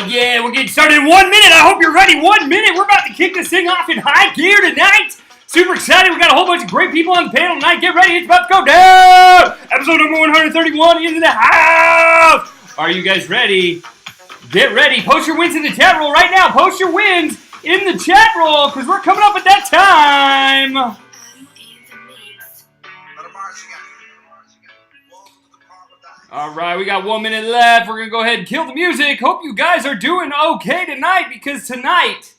Yeah, we're getting started in 1 minute. I hope you're ready. 1 minute. We're about to kick this thing off in high gear tonight. Super excited. We got a whole bunch of great people on the panel tonight. Get ready. It's about to go down. Episode number 131 is in the house. Are you guys ready? Get ready. Post your wins in the chat roll right now. Post your wins in the chat roll because we're coming up at that time. All right, we got 1 minute left. We're going to go ahead and kill the music. Hope you guys are doing okay tonight because tonight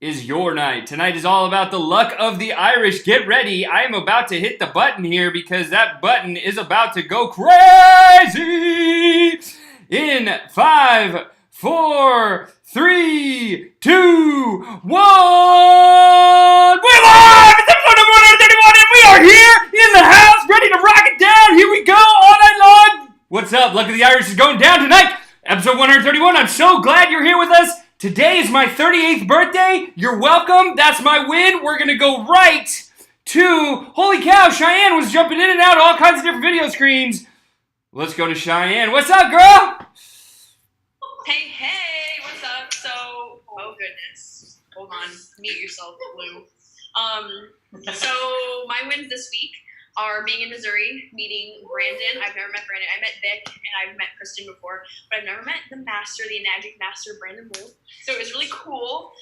is your night. Tonight is all about the luck of the Irish. Get ready. I am about to hit the button here because that button is about to go crazy. In 5, 4, 3, 2, 1. We're live! It's episode number 131 and we are here in the house ready to rock it down. Here we go all night long. What's up? Luck of the Irish is going down tonight. Episode 131. I'm so glad you're here with us. Today is my 38th birthday. You're welcome. That's my win. We're going to go right to... Holy cow, Cheyenne was jumping in and out of all kinds of different video screens. Let's go to Cheyenne. What's up, girl? Hey, what's up? So, oh goodness. Hold on. Mute yourself, Blue. So my wins this week are being in Missouri, meeting Brandon. I've never met Brandon. I met Vic and I've met Kristen before, but I've never met the master, the Enagic master, Brandon Wu. So it was really cool.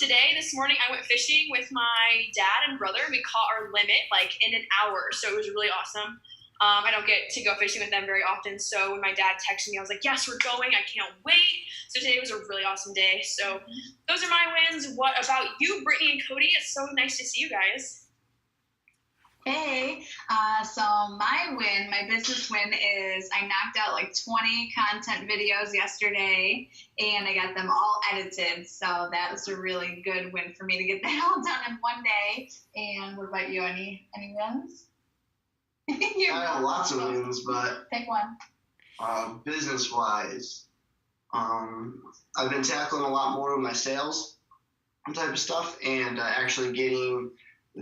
This morning, I went fishing with my dad and brother. We caught our limit like in an hour, so it was really awesome. I don't get to go fishing with them very often, so when my dad texted me, I was like, yes, we're going. I can't wait. So today was a really awesome day. So those are my wins. What about you, Brittany and Cody? It's so nice to see you guys. Hey, so my business win is I knocked out like 20 content videos yesterday and I got them all edited. So that was a really good win for me to get that all done in one day. And what about you? Any wins? I have lots of wins, but pick one. Business-wise, I've been tackling a lot more of my sales type of stuff and actually getting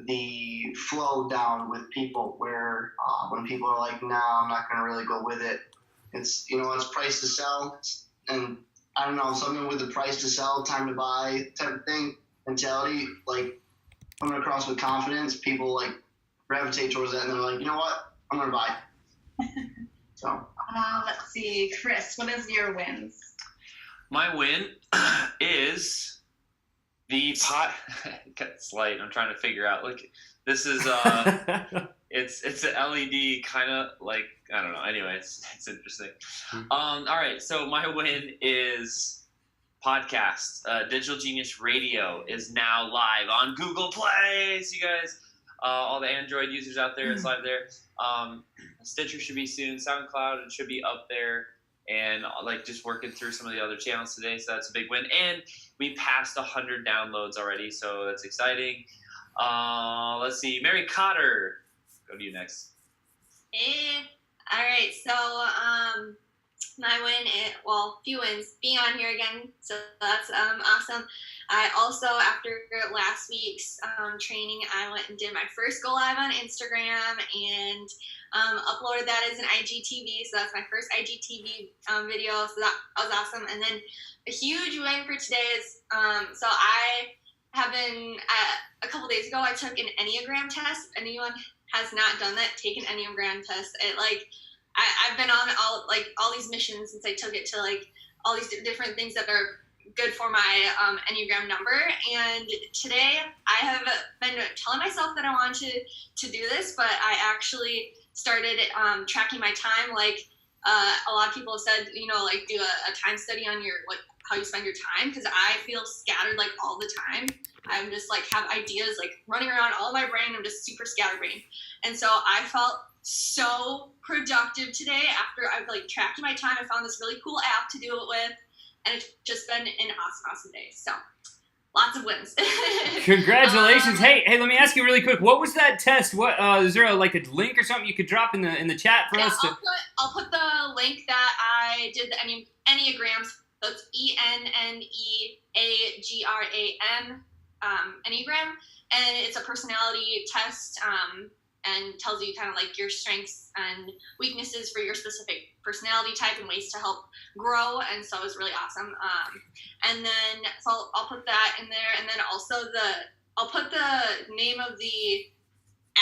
the flow down with people where when people are like, nah, I'm not going to really go with it. It's price to sell. And I don't know, something with the price to sell, time to buy type of thing, mentality, like coming across with confidence, people like gravitate towards that and they're like, you know what, I'm going to buy. So. Let's see, Chris, what is your wins? My win is... the pot. It's light. I'm trying to figure out. Look, this is it's an LED kind of like, I don't know. Anyway, it's interesting. All right. So my win is podcast. Digital Genius Radio is now live on Google Play. So you guys, all the Android users out there, it's live there. Stitcher should be soon. SoundCloud, it should be up there. And like just working through some of the other channels today, so that's a big win. And we passed 100 downloads already, so that's exciting. Let's see, Mary Cotter, go to you next. All right, so my win, few wins, being on here again, so that's awesome. I also, after last week's training, I went and did my first go live on Instagram and uploaded that as an IGTV, so that's my first IGTV video, so that was awesome. And then a huge win for today is, so I have been, a couple days ago, I took an Enneagram test. If anyone has not done that, take an Enneagram test. I've been on all these missions since I took it to like all these different things that are good for my Enneagram number. And today I have been telling myself that I wanted to do this, but I actually started tracking my time. Like a lot of people have said, do a time study on your, like how you spend your time. Cause I feel scattered like all the time. I'm just like have ideas like running around all my brain. I'm just super scatterbrained. And so I felt so productive today after I've like tracked my time. I found this really cool app to do it with. And it's just been an awesome day. So, lots of wins. Congratulations! Hey, let me ask you really quick. What was that test? What is there a link or something you could drop in the chat for us? I'll put the link that I did the Enneagrams. That's ENNEAGRAM Enneagram, and it's a personality test. and tells you kind of like your strengths and weaknesses for your specific personality type and ways to help grow. And so it's really awesome. And then so I'll put that in there, and then also I'll put the name of the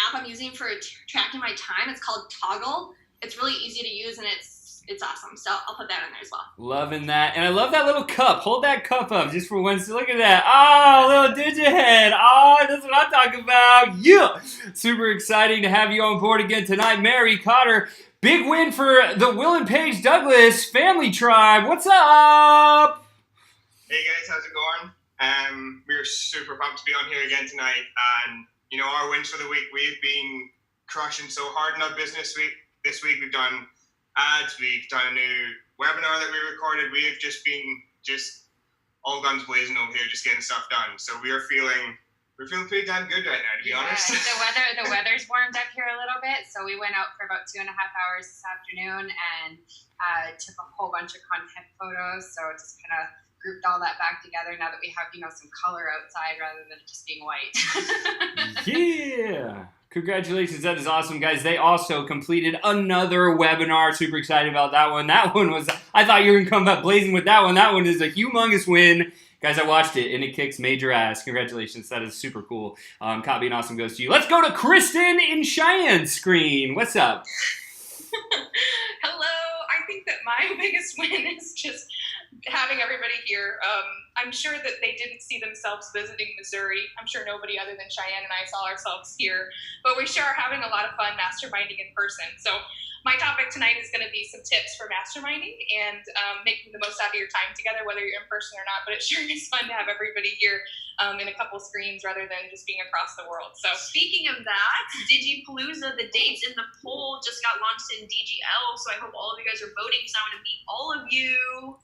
app I'm using for tracking my time. It's called Toggle. It's really easy to use, and it's awesome. So I'll put that in there as well. Loving that. And I love that little cup. Hold that cup up just for one. Look at that. Oh, little digit head. Oh, that's what I'm talking about. Yeah. Super exciting to have you on board again tonight, Mary Cotter. Big win for the Will and Paige Douglas family tribe. What's up? Hey guys, how's it going? We're super pumped to be on here again tonight. And, you know, our wins for the week, we've been crushing so hard in our business week. This week we've done ads, we've done a new webinar that we recorded. We have just been all guns blazing over here, just getting stuff done. So we're feeling pretty damn good right now, to be honest. The weather's warmed up here a little bit, so we went out for about 2.5 hours this afternoon and took a whole bunch of content photos. So just kind of grouped all that back together now that we have, some color outside rather than it just being white. Yeah. Congratulations. That is awesome, guys. They also completed another webinar. Super excited about that one. That one was, I thought you were going to come up blazing with that one. That one is a humongous win. Guys, I watched it, and it kicks major ass. Congratulations. That is super cool. Copy and awesome goes to you. Let's go to Kristen in Cheyenne's screen. What's up? Hello. I think that my biggest win is just having everybody here. I'm sure that they didn't see themselves visiting Missouri. I'm sure nobody other than Cheyenne and I saw ourselves here, but we sure are having a lot of fun masterminding in person. So my topic tonight is going to be some tips for masterminding and making the most out of your time together, whether you're in person or not. But it sure is fun to have everybody here in a couple screens rather than just being across the world. So Speaking of that, Digipalooza, the dates in the poll just got launched in DGL, so I hope all of you guys are voting because I want to meet all of you.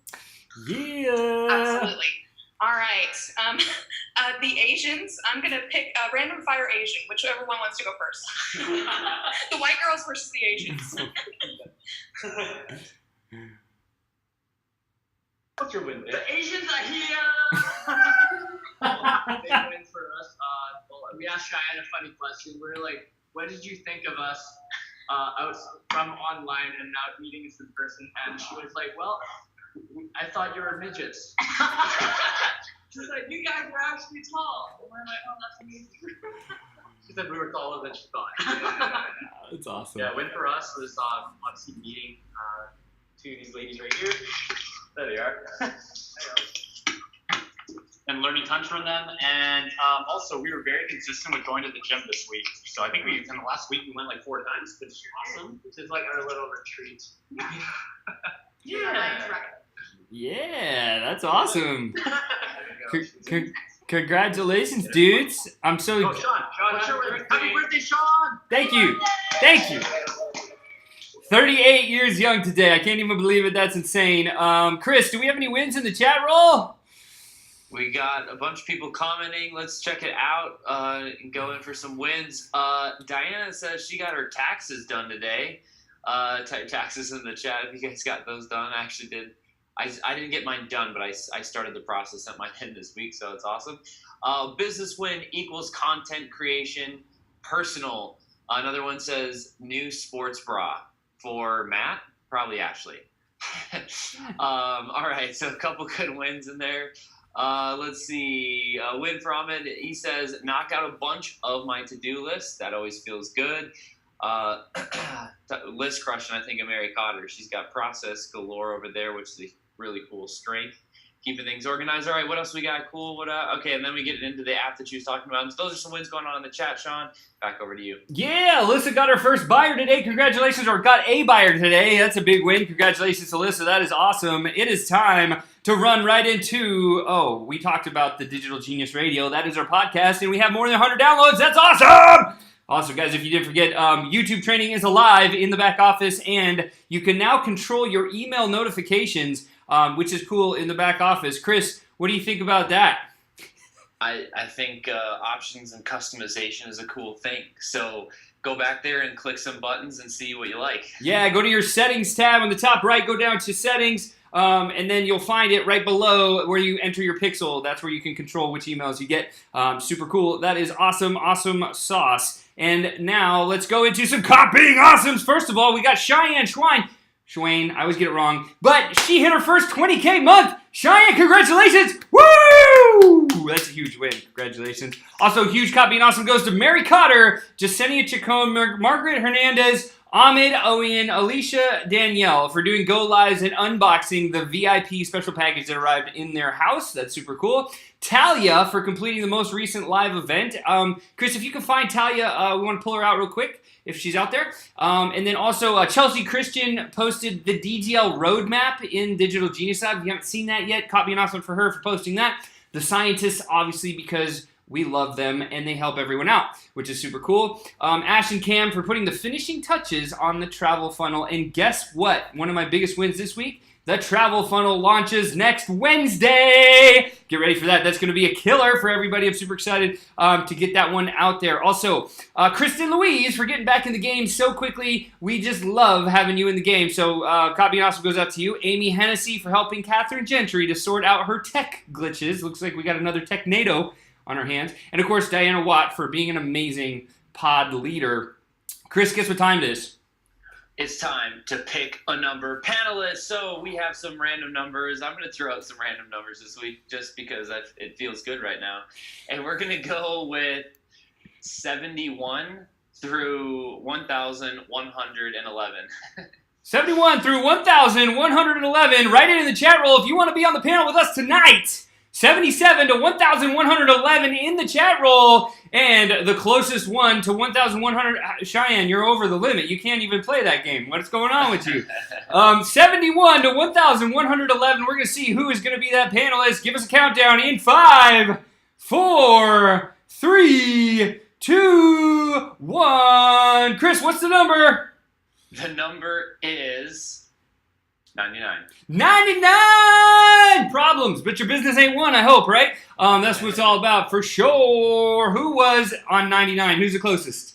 Yeah. absolutely. All right. The Asians, I'm going to pick a random fire Asian, whichever one wants to go first. The white girls versus the Asians. What's your win? The Asians are here! Big win for us. We asked Cheyenne a funny question. We were like, what did you think of us out from online and now meeting us in person? And she was like, well, I thought you were midgets. She was like, you guys were actually tall. And we're like, oh, that's amazing. She said we were taller than she thought. That's awesome. Yeah, win for us was obviously meeting two of these ladies right here. There they are. And learning tons from them. And also, we were very consistent with going to the gym this week. So I think in the last week, we went like 4 times, which is awesome. This is like our little retreat. Yeah. Yeah, that's awesome. Congratulations, dudes. I'm so... Oh, Sean, What's your birthday? Happy birthday, Sean! Thank you. Thank you. 38 years young today. I can't even believe it. That's insane. Chris, do we have any wins in the chat roll? We got a bunch of people commenting. Let's check it out and go in for some wins. Diana says she got her taxes done today. Type taxes in the chat if you guys got those done. I actually did. I didn't get mine done, but I started the process at my end this week, so it's awesome. Business win equals content creation. Personal. Another one says new sports bra for Matt, probably Ashley. All right, so a couple good wins in there. Let's see. Win from it. He says, knock out a bunch of my to-do lists. That always feels good. List crushing, I think, of Mary Cotter. She's got process galore over there, which is a really cool strength. Keeping things organized. All right, what else we got? Cool. Okay, and then we get into the app that she was talking about. And those are some wins going on in the chat, Sean. Back over to you. Yeah, Alyssa got her first buyer today. Congratulations, or got a buyer today. That's a big win. Congratulations, Alyssa. That is awesome. It is time to run right into, we talked about the Digital Genius Radio. That is our podcast, and we have more than 100 downloads. That's awesome! Also, guys, if you didn't forget, YouTube training is alive in the back office, and you can now control your email notifications, which is cool in the back office. Chris, what do you think about that? I think options and customization is a cool thing. So go back there and click some buttons and see what you like. Yeah, go to your settings tab on the top right, go down to settings. and then you'll find it right below where you enter your pixel. That's where you can control which emails you get. Super cool. That is awesome sauce. And now let's go into some copying awesomes. First of all, we got Cheyenne Schwain, I always get it wrong, but she hit her first 20K month. Cheyenne, congratulations! Woo! That's a huge win. Congratulations. Also, huge copy and awesome goes to Mary Cotter, Jasenia Chacon, Margaret Hernandez, Ahmed Owen, Alicia Danielle for doing go lives and unboxing the VIP special package that arrived in their house. That's super cool. Talia for completing the most recent live event. Chris, if you can find Talia, we want to pull her out real quick if she's out there. And then also Chelsea Christian posted the DGL roadmap in Digital Genius Lab. If you haven't seen that yet, copy and awesome for her for posting that. The scientists, obviously, because we love them and they help everyone out, which is super cool. Ash and Cam for putting the finishing touches on the travel funnel. And guess what? One of my biggest wins this week, the travel funnel launches next Wednesday. Get ready for that. That's going to be a killer for everybody. I'm super excited to get that one out there. Also, Kristen Louise for getting back in the game so quickly. We just love having you in the game. So copy and awesome goes out to you. Amy Hennessy for helping Catherine Gentry to sort out her tech glitches. Looks like we got another tech NATO on our hands. And of course, Diana Watt for being an amazing pod leader. Chris, guess what time it is? It's time to pick a number. Panelists, so we have some random numbers. I'm going to throw out some random numbers this week just because it feels good right now. And we're going to go with 71 through 1,111. 71 through 1,111. Write it in the chat roll if you want to be on the panel with us tonight. 77 to 1,111 in the chat roll. And the closest one to 1,100, Cheyenne, you're over the limit. You can't even play that game. What's going on with you? 71 to 1,111. We're going to see who is going to be that panelist. Give us a countdown in 5, 4, 3, 2, 1. Chris, what's the number? The number is 99. 99 problems, but your business ain't one, I hope, right? That's what it's all about for sure. Who was on 99? Who's the closest?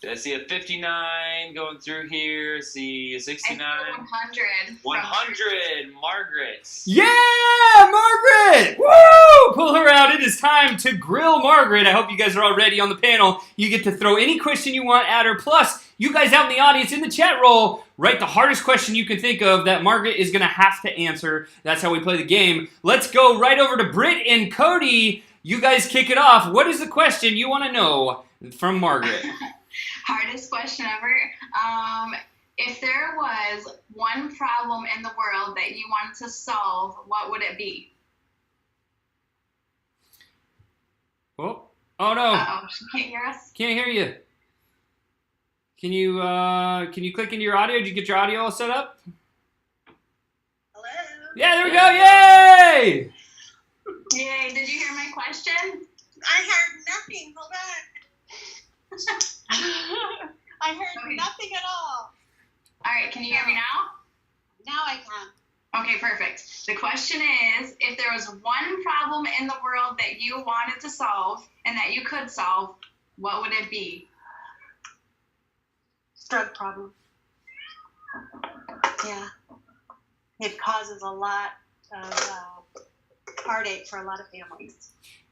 I see a 59 going through here. I see a 69. 100. 100. Margaret. Yeah, Margaret! Woo! Pull her out. It is time to grill Margaret. I hope you guys are all ready on the panel. You get to throw any question you want at her. Plus, you guys out in the audience in the chat roll, write the hardest question you can think of that Margaret is going to have to answer. That's how we play the game. Let's go right over to Britt and Cody. You guys kick it off. What is the question you want to know from Margaret? Hardest question ever. If there was one problem in the world that you wanted to solve, what would it be? Oh no. Uh-oh, she can't hear us? Can't hear you. Can you click into your audio? Did you get your audio all set up? Hello? Yeah, there we go. Yay! Yay, did you hear my question? I heard nothing. Hold on. I heard nothing at all. All right, can you hear me now? Now I can. Okay, perfect. The question is, if there was one problem in the world that you wanted to solve and that you could solve, what would it be? Drug problem. Yeah. It causes a lot of heartache for a lot of families.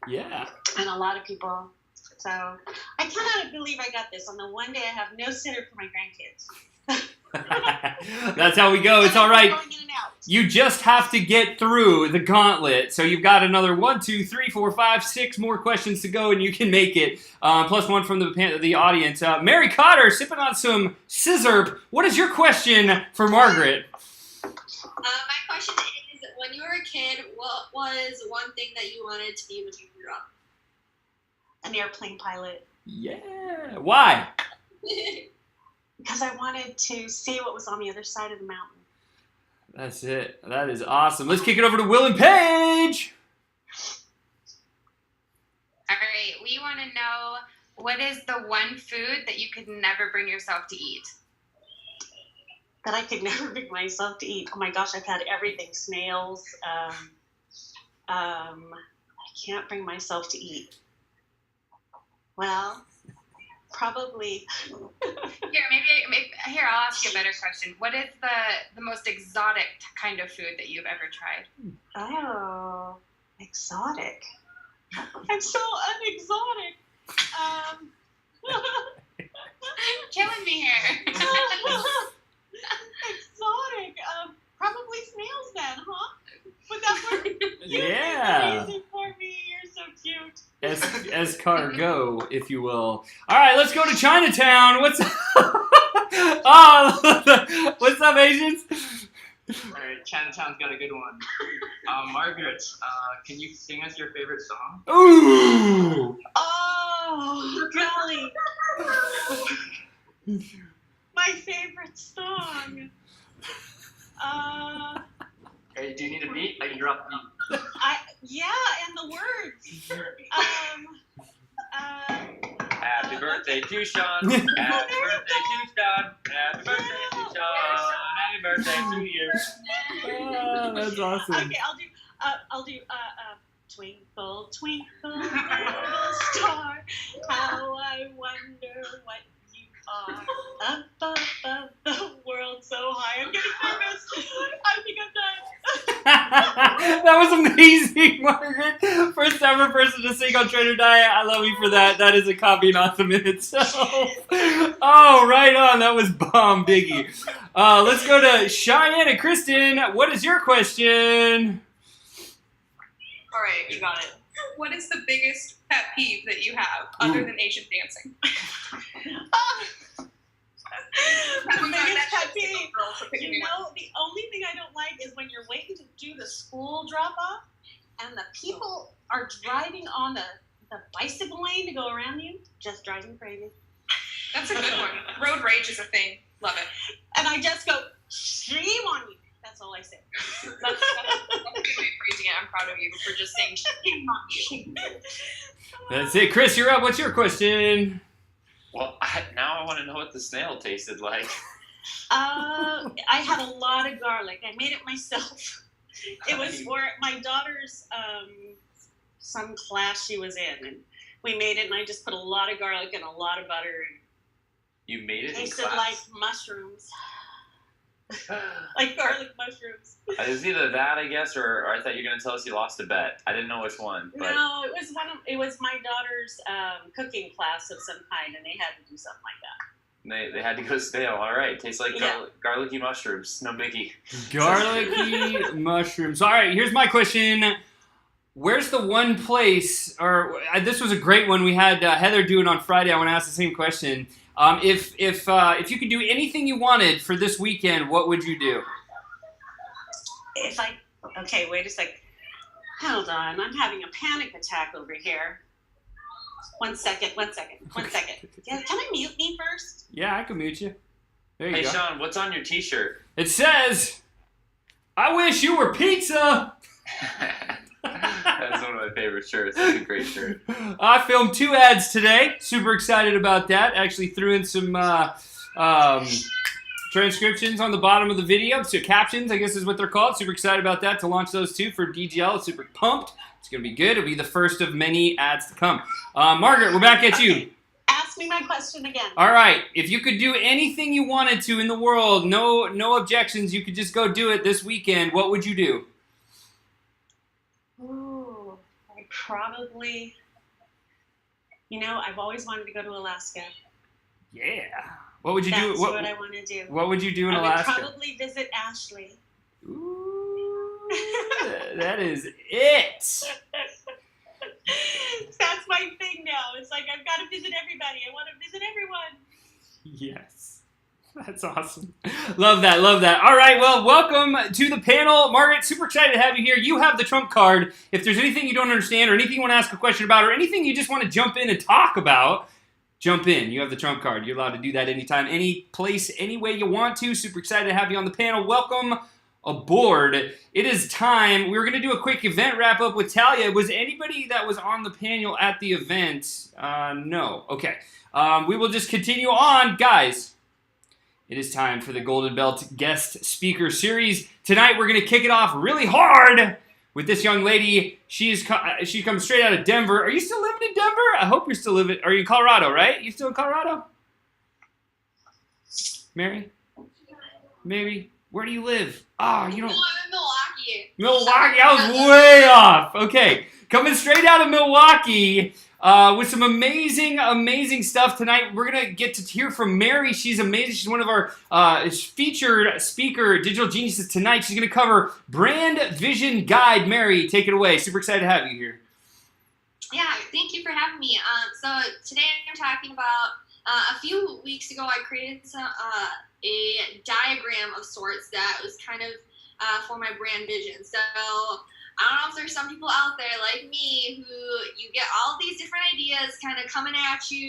Yeah. And a lot of people. So I cannot believe I got this on the one day I have no sitter for my grandkids. That's how we go. It's all right. You just have to get through the gauntlet. So you've got another 1, 2, 3, 4, 5, 6 more questions to go, and you can make it. Plus one from the audience. Mary Cotter, sipping on some scissor. What is your question for Margaret? My question is, when you were a kid, what was one thing that you wanted to be when you grew up? An airplane pilot. Yeah. Why? Because I wanted to see what was on the other side of the mountain. That's it. That is awesome. Let's kick it over to Will and Paige. All right, we want to know, what is the one food that you could never bring yourself to eat? That I could never bring myself to eat. Oh my gosh, I've had everything. Snails. I can't bring myself to eat. Well, Probably. Here, I'll ask you a better question. What is the most exotic kind of food that you've ever tried? Oh, exotic. I'm so unexotic. Killing me here. Exotic. Probably snails then, huh? Would that work? Yeah. Amazing for me. You're so cute. Escargot, if you will. All right, let's go to Chinatown. What's what's up, Asians? Alright, Chinatown's got a good one. Margaret, can you sing us your favorite song? Ooh. Oh, golly. My favorite song. Hey, do you need a beat? I can drop the beat. And the words. Happy birthday to Sean. Happy birthday to Sean. Happy birthday to Sean. Happy birthday to you. Oh, that's awesome. Okay, I'll do twinkle, twinkle, little star, how I wonder what you are, up above the world so high. I'm getting nervous. I think I'm done. That was amazing, Margaret. First ever person to sing on Train or Die. I love you for that. That is a copy and awesome in itself. Oh, right on. That was bomb diggy. Let's go to Cheyenne and Kristen. What is your question? All right, you got it. What is the biggest pet peeve that you have other than Asian dancing? Biggest pet peeve. You know, the only thing I don't like is when you're waiting to do the school drop off and the people are driving on the bicycle lane to go around you. Just drives me crazy. That's a good one. Road rage is a thing. Love it. And I just go, shame on you. That's all I say. That's a good way of phrasing it. I'm proud of you for just saying shame on you. That's it. Chris, you're up. What's your question? Well, now I want to know what the snail tasted like. I had a lot of garlic. I made it myself. It was for my daughter's some class she was in, and we made it. And I just put a lot of garlic and a lot of butter. And You made it in tasted class? like mushrooms, like garlic mushrooms. It was either that, I guess, or I thought you were going to tell us you lost a bet. I didn't know which one. But No, it was my daughter's cooking class of some kind, and they had to do something like that. they had to go stale. All right. Tastes like Yeah. garlicky mushrooms. No biggie. Garlicky mushrooms. All right, here's my question. Where's the one place, or this was a great one we had Heather do it on Friday. I want to ask the same question. If you could do anything you wanted for this weekend, what would you do? Okay, wait a sec. Hold on, I'm having a panic attack over here. One second. Yeah, can I mute me first? Yeah, I can mute you. There you Hey, go. Sean, what's on your T-shirt? It says, "I wish you were pizza." That's one of my favorite shirts. It's a great shirt. I filmed 2 ads today. Super excited about that. Actually threw in some transcriptions on the bottom of the video. So captions, I guess is what they're called. Super excited about that to launch those 2 for DGL. Super pumped. It's going to be good. It'll be the first of many ads to come. Margaret, we're back at you. Ask me my question again. All right. If you could do anything you wanted to in the world, no objections, you could just go do it this weekend, what would you do? Ooh, I probably, I've always wanted to go to Alaska. Yeah. What would you do? That's what I want to do. What would you do in I Alaska? would probably visit Ashley. Ooh, that is it. That's my thing now. It's like I've got to visit everybody. I want to visit everyone. Yes. That's awesome. Love that. All right, well, welcome to the panel. Margaret, super excited to have you here. You have the trump card. If there's anything you don't understand or anything you want to ask a question about or anything you just want to jump in and talk about, jump in. You have the trump card. You're allowed to do that anytime, any place, any way you want to. Super excited to have you on the panel. Welcome aboard. It is time. We were going to do a quick event wrap-up with Talia. Was anybody that was on the panel at the event? No. Okay. We will just continue on. Guys, it is time for the Golden Belt Guest Speaker Series. Tonight, we're going to kick it off really hard with this young lady. She comes straight out of Denver. Are you still living in Denver? I hope you're still living. Are you in Colorado, right? You still in Colorado? Mary? Maybe. Where do you live? Oh, you don't. I'm in Milwaukee. Milwaukee. I was way off. Okay. Coming straight out of Milwaukee with some amazing stuff tonight. We're going to get to hear from Mary. She's amazing. She's one of our featured speaker digital geniuses tonight. She's going to cover Brand Vision Guide. Mary, take it away. Super excited to have you here. Yeah, thank you for having me. So today I'm talking about a few weeks ago I created a diagram of sorts that was kind of for my brand vision. So I don't know if there's some people out there like me who you get all these different ideas kind of coming at you.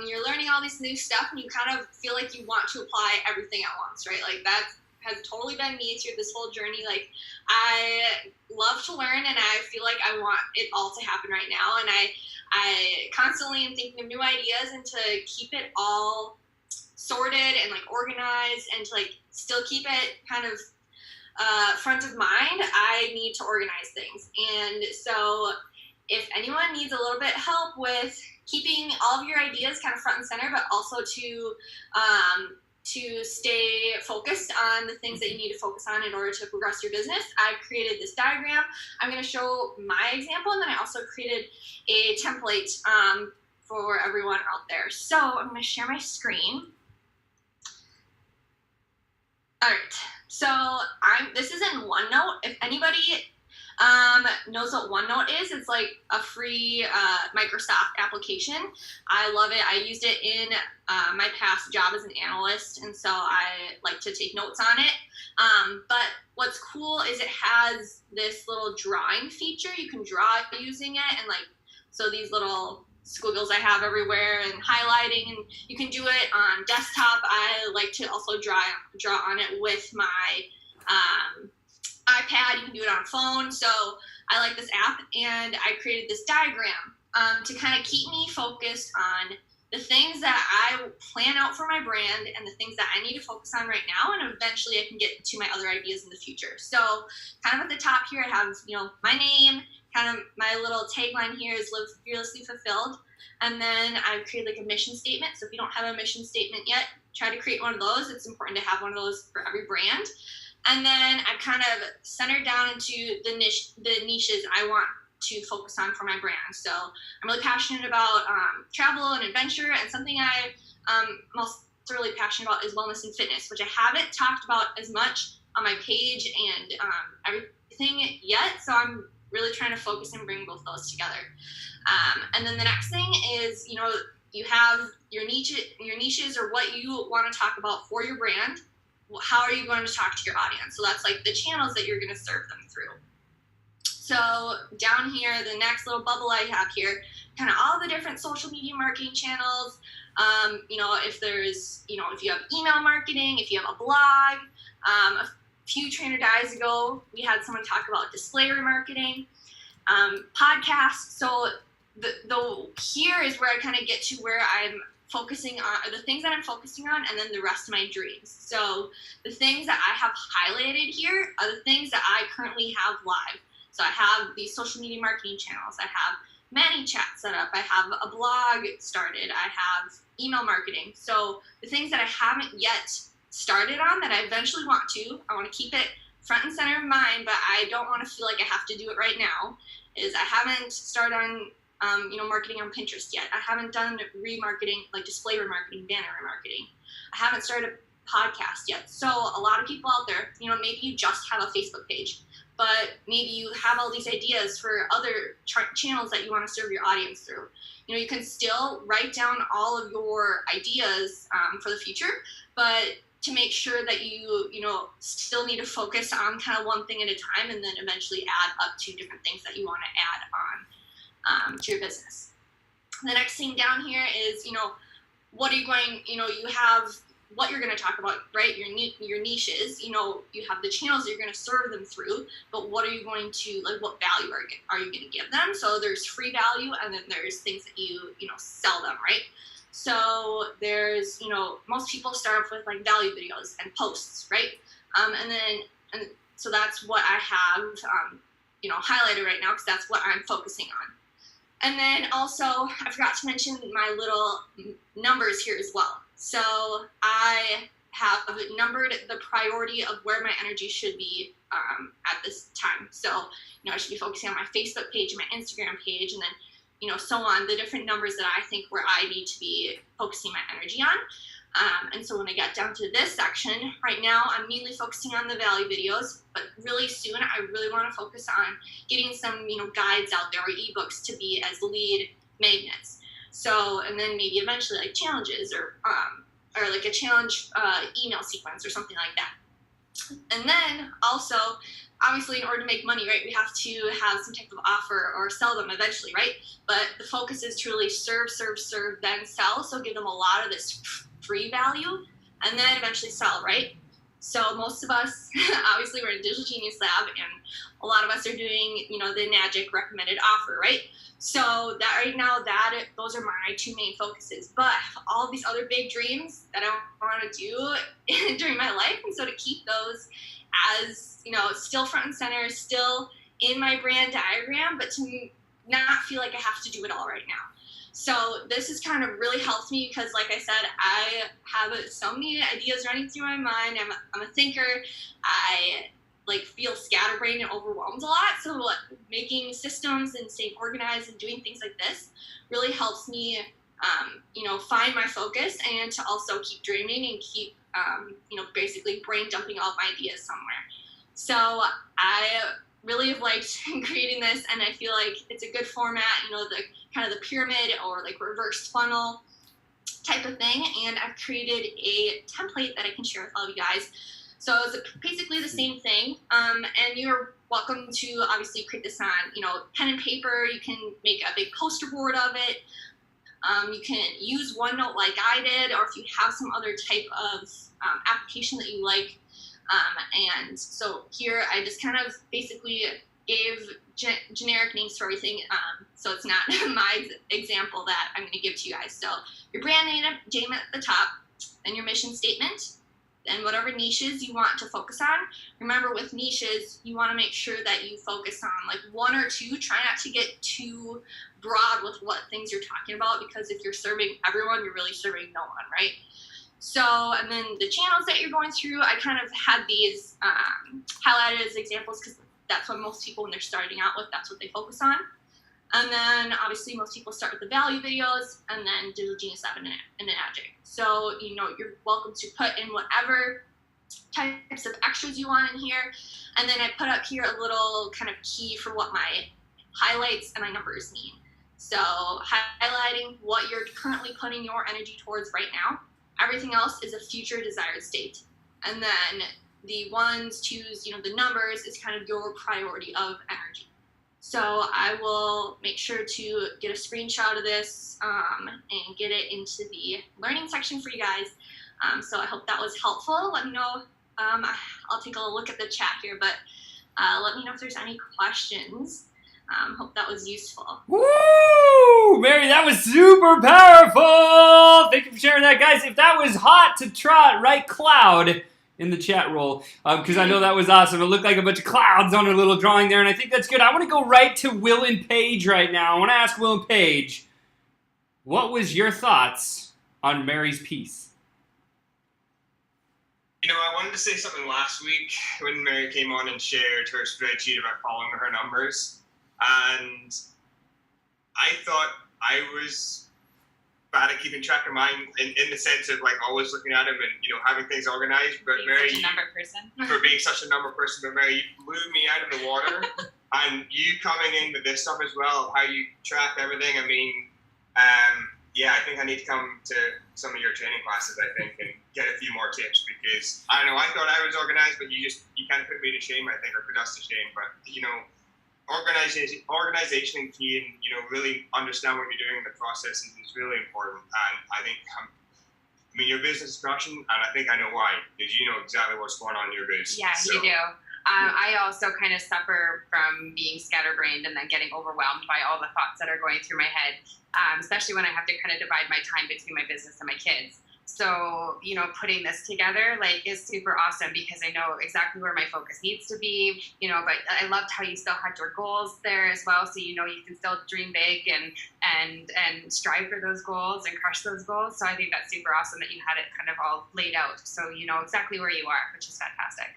You're learning all this new stuff and you kind of feel like you want to apply everything at once, right? Like that has totally been me through this whole journey. Like I love to learn and I feel like I want it all to happen right now. And I constantly am thinking of new ideas and to keep it all sorted and like organized and to like still keep it kind of front of mind, I need to organize things. And so if anyone needs a little bit help with keeping all of your ideas kind of front and center, but also to stay focused on the things that you need to focus on in order to progress your business, I created this diagram. I'm going to show my example, and then I also created a template for everyone out there. So I'm going to share my screen. All right. So this is in OneNote. If anybody knows what OneNote is, it's like a free Microsoft application. I love it. I used it in my past job as an analyst, and so I like to take notes on it. But what's cool is it has this little drawing feature. You can draw using it, and like so these little squiggles I have everywhere and highlighting, and you can do it on desktop. I like to also draw on it with my iPad. You can do it on a phone. So I like this app, and I created this diagram to kind of keep me focused on the things that I plan out for my brand and the things that I need to focus on right now, and eventually I can get to my other ideas in the future. So kind of at the top here, I have, my name, kind of my little tagline here is live fearlessly fulfilled. And then I've created like a mission statement. So if you don't have a mission statement yet, try to create one of those. It's important to have one of those for every brand. And then I kind of centered down into the niches I want to focus on for my brand. So I'm really passionate about travel and adventure, and something I'm also really passionate about is wellness and fitness, which I haven't talked about as much on my page and everything yet. So I'm really trying to focus and bring both those together. And then the next thing is, you have your niches or what you want to talk about for your brand. How are you going to talk to your audience? So that's like the channels that you're going to serve them through. So down here, the next little bubble I have here, kind of all the different social media marketing channels. If there's, if you have email marketing, if you have a blog. A few trainer days ago, we had someone talk about display remarketing, podcasts. So here is where I kind of get to where I'm focusing on the things that I'm focusing on, and then the rest of my dreams. So the things that I have highlighted here are the things that I currently have live. So I have these social media marketing channels. I have ManyChat set up. I have a blog started. I have email marketing. So the things that I haven't yet started on that I eventually want to, I want to keep it front and center of mind, but I don't want to feel like I have to do it right now, is I haven't started on marketing on Pinterest yet. I haven't done remarketing, like display remarketing, banner remarketing. I haven't started a podcast yet. So a lot of people out there, maybe you just have a Facebook page, but maybe you have all these ideas for other channels that you want to serve your audience through. You can still write down all of your ideas for the future, but to make sure that you still need to focus on kind of one thing at a time, and then eventually add up to different things that you want to add on to your business. The next thing down here is, what are you going, you have what you're going to talk about, right? Your niches, you have the channels that you're going to serve them through, but what are you going to, like, what value are you going to give them? So there's free value, and then there's things that you sell them, right? So there's, most people start off with like value videos and posts, right? And So that's what I have, highlighted right now because that's what I'm focusing on. And then also, I forgot to mention my little numbers here as well. So I have numbered the priority of where my energy should be at this time. So, I should be focusing on my Facebook page and my Instagram page, and then, so on, the different numbers that I think where I need to be focusing my energy on. And so when I get down to this section, right now I'm mainly focusing on the value videos, but really soon I really want to focus on getting some, guides out there or ebooks to be as lead magnets. So, and then maybe eventually like challenges or like a challenge email sequence or something like that. And then also, obviously, in order to make money, right, we have to have some type of offer or sell them eventually, right? But the focus is to really serve, then sell. So give them a lot of this free value and then eventually sell, right? So most of us, obviously, we're in Digital Genius Lab, and a lot of us are doing, the magic recommended offer, right? So that right now, those are my two main focuses. But I have all these other big dreams that I want to do during my life, and so to keep those as, still front and center, still in my brand diagram, but to not feel like I have to do it all right now. So this has kind of really helped me because, like I said, I have so many ideas running through my mind. I'm a thinker. I feel scatterbrained and overwhelmed a lot. So making systems and staying organized and doing things like this really helps me, find my focus and to also keep dreaming and keep, basically brain dumping all my ideas somewhere. So I really have liked creating this, and I feel like it's a good format, the kind of the pyramid or like reverse funnel type of thing. And I've created a template that I can share with all of you guys. So it's basically the same thing. And you're welcome to obviously create this on, pen and paper. You can make a big poster board of it. You can use OneNote like I did, or if you have some other type of application that you like. And so here I just kind of basically gave generic names for everything. So it's not my example that I'm going to give to you guys. So your brand name at the top, then your mission statement, then whatever niches you want to focus on. Remember, with niches, you want to make sure that you focus on like one or two. Try not to get too broad with what things you're talking about, because if you're serving everyone, you're really serving no one, right? So, and then the channels that you're going through, I kind of had these highlighted as examples because that's what most people, when they're starting out with, that's what they focus on. And then obviously most people start with the value videos and then Digital Genius Lab and an adjunct. So, you're welcome to put in whatever types of extras you want in here. And then I put up here a little kind of key for what my highlights and my numbers mean. So highlighting what you're currently putting your energy towards right now. Everything else is a future desired state. And then the ones, twos, the numbers is kind of your priority of energy. So I will make sure to get a screenshot of this and get it into the learning section for you guys. So I hope that was helpful. Let me know. I'll take a look at the chat here, but let me know if there's any questions. Hope that was useful. Woo! Mary, that was super powerful! Thank you for sharing that. Guys, if that was hot to trot, write cloud in the chat roll, because I know that was awesome. It looked like a bunch of clouds on her little drawing there, and I think that's good. I want to go right to Will and Paige right now. I want to ask Will and Paige, what was your thoughts on Mary's piece? I wanted to say something last week when Mary came on and shared her spreadsheet about following her numbers. And I thought I was bad at keeping track of mine in the sense of always looking at them and having things organized. But being Mary, such a number person. for being such a number person, but Mary, you blew me out of the water. And you coming in with this stuff as well, how you track everything. I mean, I think I need to come to some of your training classes, I think, and get a few more tips, because I don't know, I thought I was organized, but you kind of put me to shame, I think, or put us to shame. But organization and key, and really understand what you're doing in the process is really important. And I think your business is crushing, and I think I know why, because you know exactly what's going on in your business. Yeah, you do. I also kind of suffer from being scatterbrained and then getting overwhelmed by all the thoughts that are going through my head, especially when I have to kind of divide my time between my business and my kids. So, you know, putting this together like is super awesome because I know exactly where my focus needs to be, you know, but I loved how you still had your goals there as well. So, you know, you can still dream big and strive for those goals and crush those goals. So I think that's super awesome that you had it kind of all laid out. So you know exactly where you are, which is fantastic.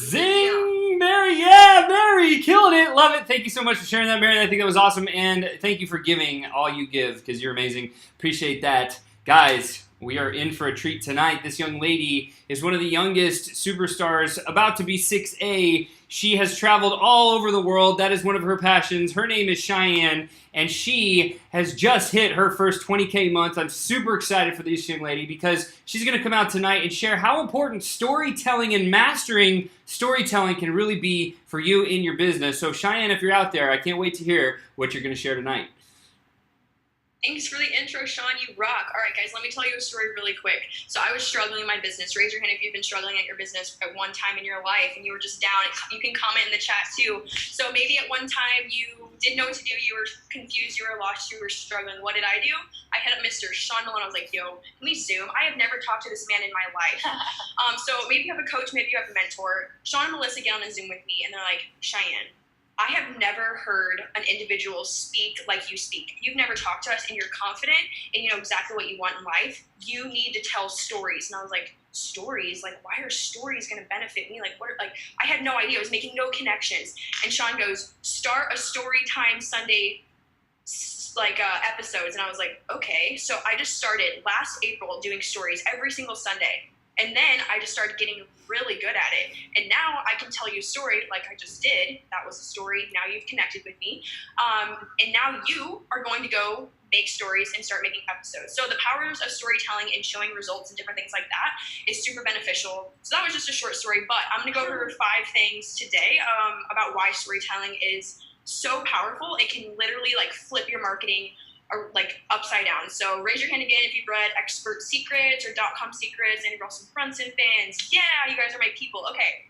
Zing, Mary, yeah, Mary, killing it, love it. Thank you so much for sharing that, Mary. I think that was awesome, and thank you for giving all you give because you're amazing. Appreciate that, guys. We are in for a treat tonight. This young lady is one of the youngest superstars, about to be 6A. She has traveled all over the world. That is one of her passions. Her name is Cheyenne, and she has just hit her first 20K month. I'm super excited for this young lady because she's going to come out tonight and share how important storytelling and mastering storytelling can really be for you in your business. So Cheyenne, if you're out there, I can't wait to hear what you're going to share tonight. Thanks for the intro, Sean. You rock. All right, guys, let me tell you a story really quick. So I was struggling in my business. Raise your hand if you've been struggling at your business at one time in your life and you were just down. You can comment in the chat too. So maybe at one time you didn't know what to do. You were confused. You were lost. You were struggling. What did I do? I hit up Mr. Sean Malone. I was like, yo, can we Zoom? I have never talked to this man in my life. So maybe you have a coach. Maybe you have a mentor. Sean and Melissa get on a Zoom with me and they're like, Cheyenne, I have never heard an individual speak like you speak. You've never talked to us and you're confident and you know exactly what you want in life. You need to tell stories. And I was like, stories? Like, why are stories going to benefit me? Like, what? Like, I had no idea. I was making no connections. And Sean goes, start a story time Sunday episodes. And I was like, okay. So I just started last April doing stories every single Sunday. And then I just started getting really good at it. And now I can tell you a story like I just did. That was a story. Now you've connected with me. And now you are going to go make stories and start making episodes. So the powers of storytelling and showing results and different things like that is super beneficial. So that was just a short story, but I'm going to go over 5 things today about why storytelling is so powerful. It can literally like flip your marketing or like upside down. So raise your hand again if you've read Expert Secrets or .com Secrets, any Russell Brunson fans. Yeah, you guys are my people. Okay.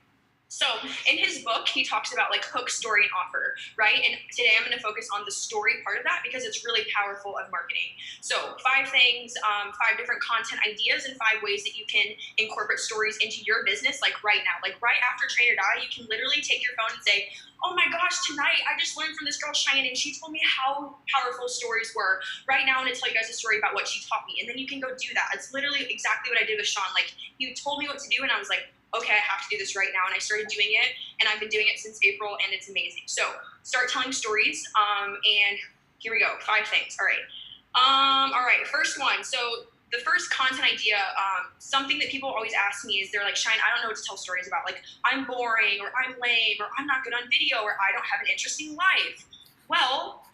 So in his book, he talks about like hook, story, and offer, right? And today I'm going to focus on the story part of that because it's really powerful of marketing. So 5 things, 5 different content ideas, and 5 ways that you can incorporate stories into your business, like right now. Like right after Train or Die, you can literally take your phone and say, oh my gosh, tonight I just learned from this girl Cheyenne and she told me how powerful stories were. Right now I'm going to tell you guys a story about what she taught me. And then you can go do that. It's literally exactly what I did with Sean. Like he told me what to do and I was like, okay, I have to do this right now. And I started doing it and I've been doing it since April and it's amazing. So start telling stories. And here we go. 5 things. All right. All right. First one. So the first content idea, something that people always ask me is they're like, Shine, I don't know what to tell stories about. Like I'm boring or I'm lame or I'm not good on video or I don't have an interesting life. Well,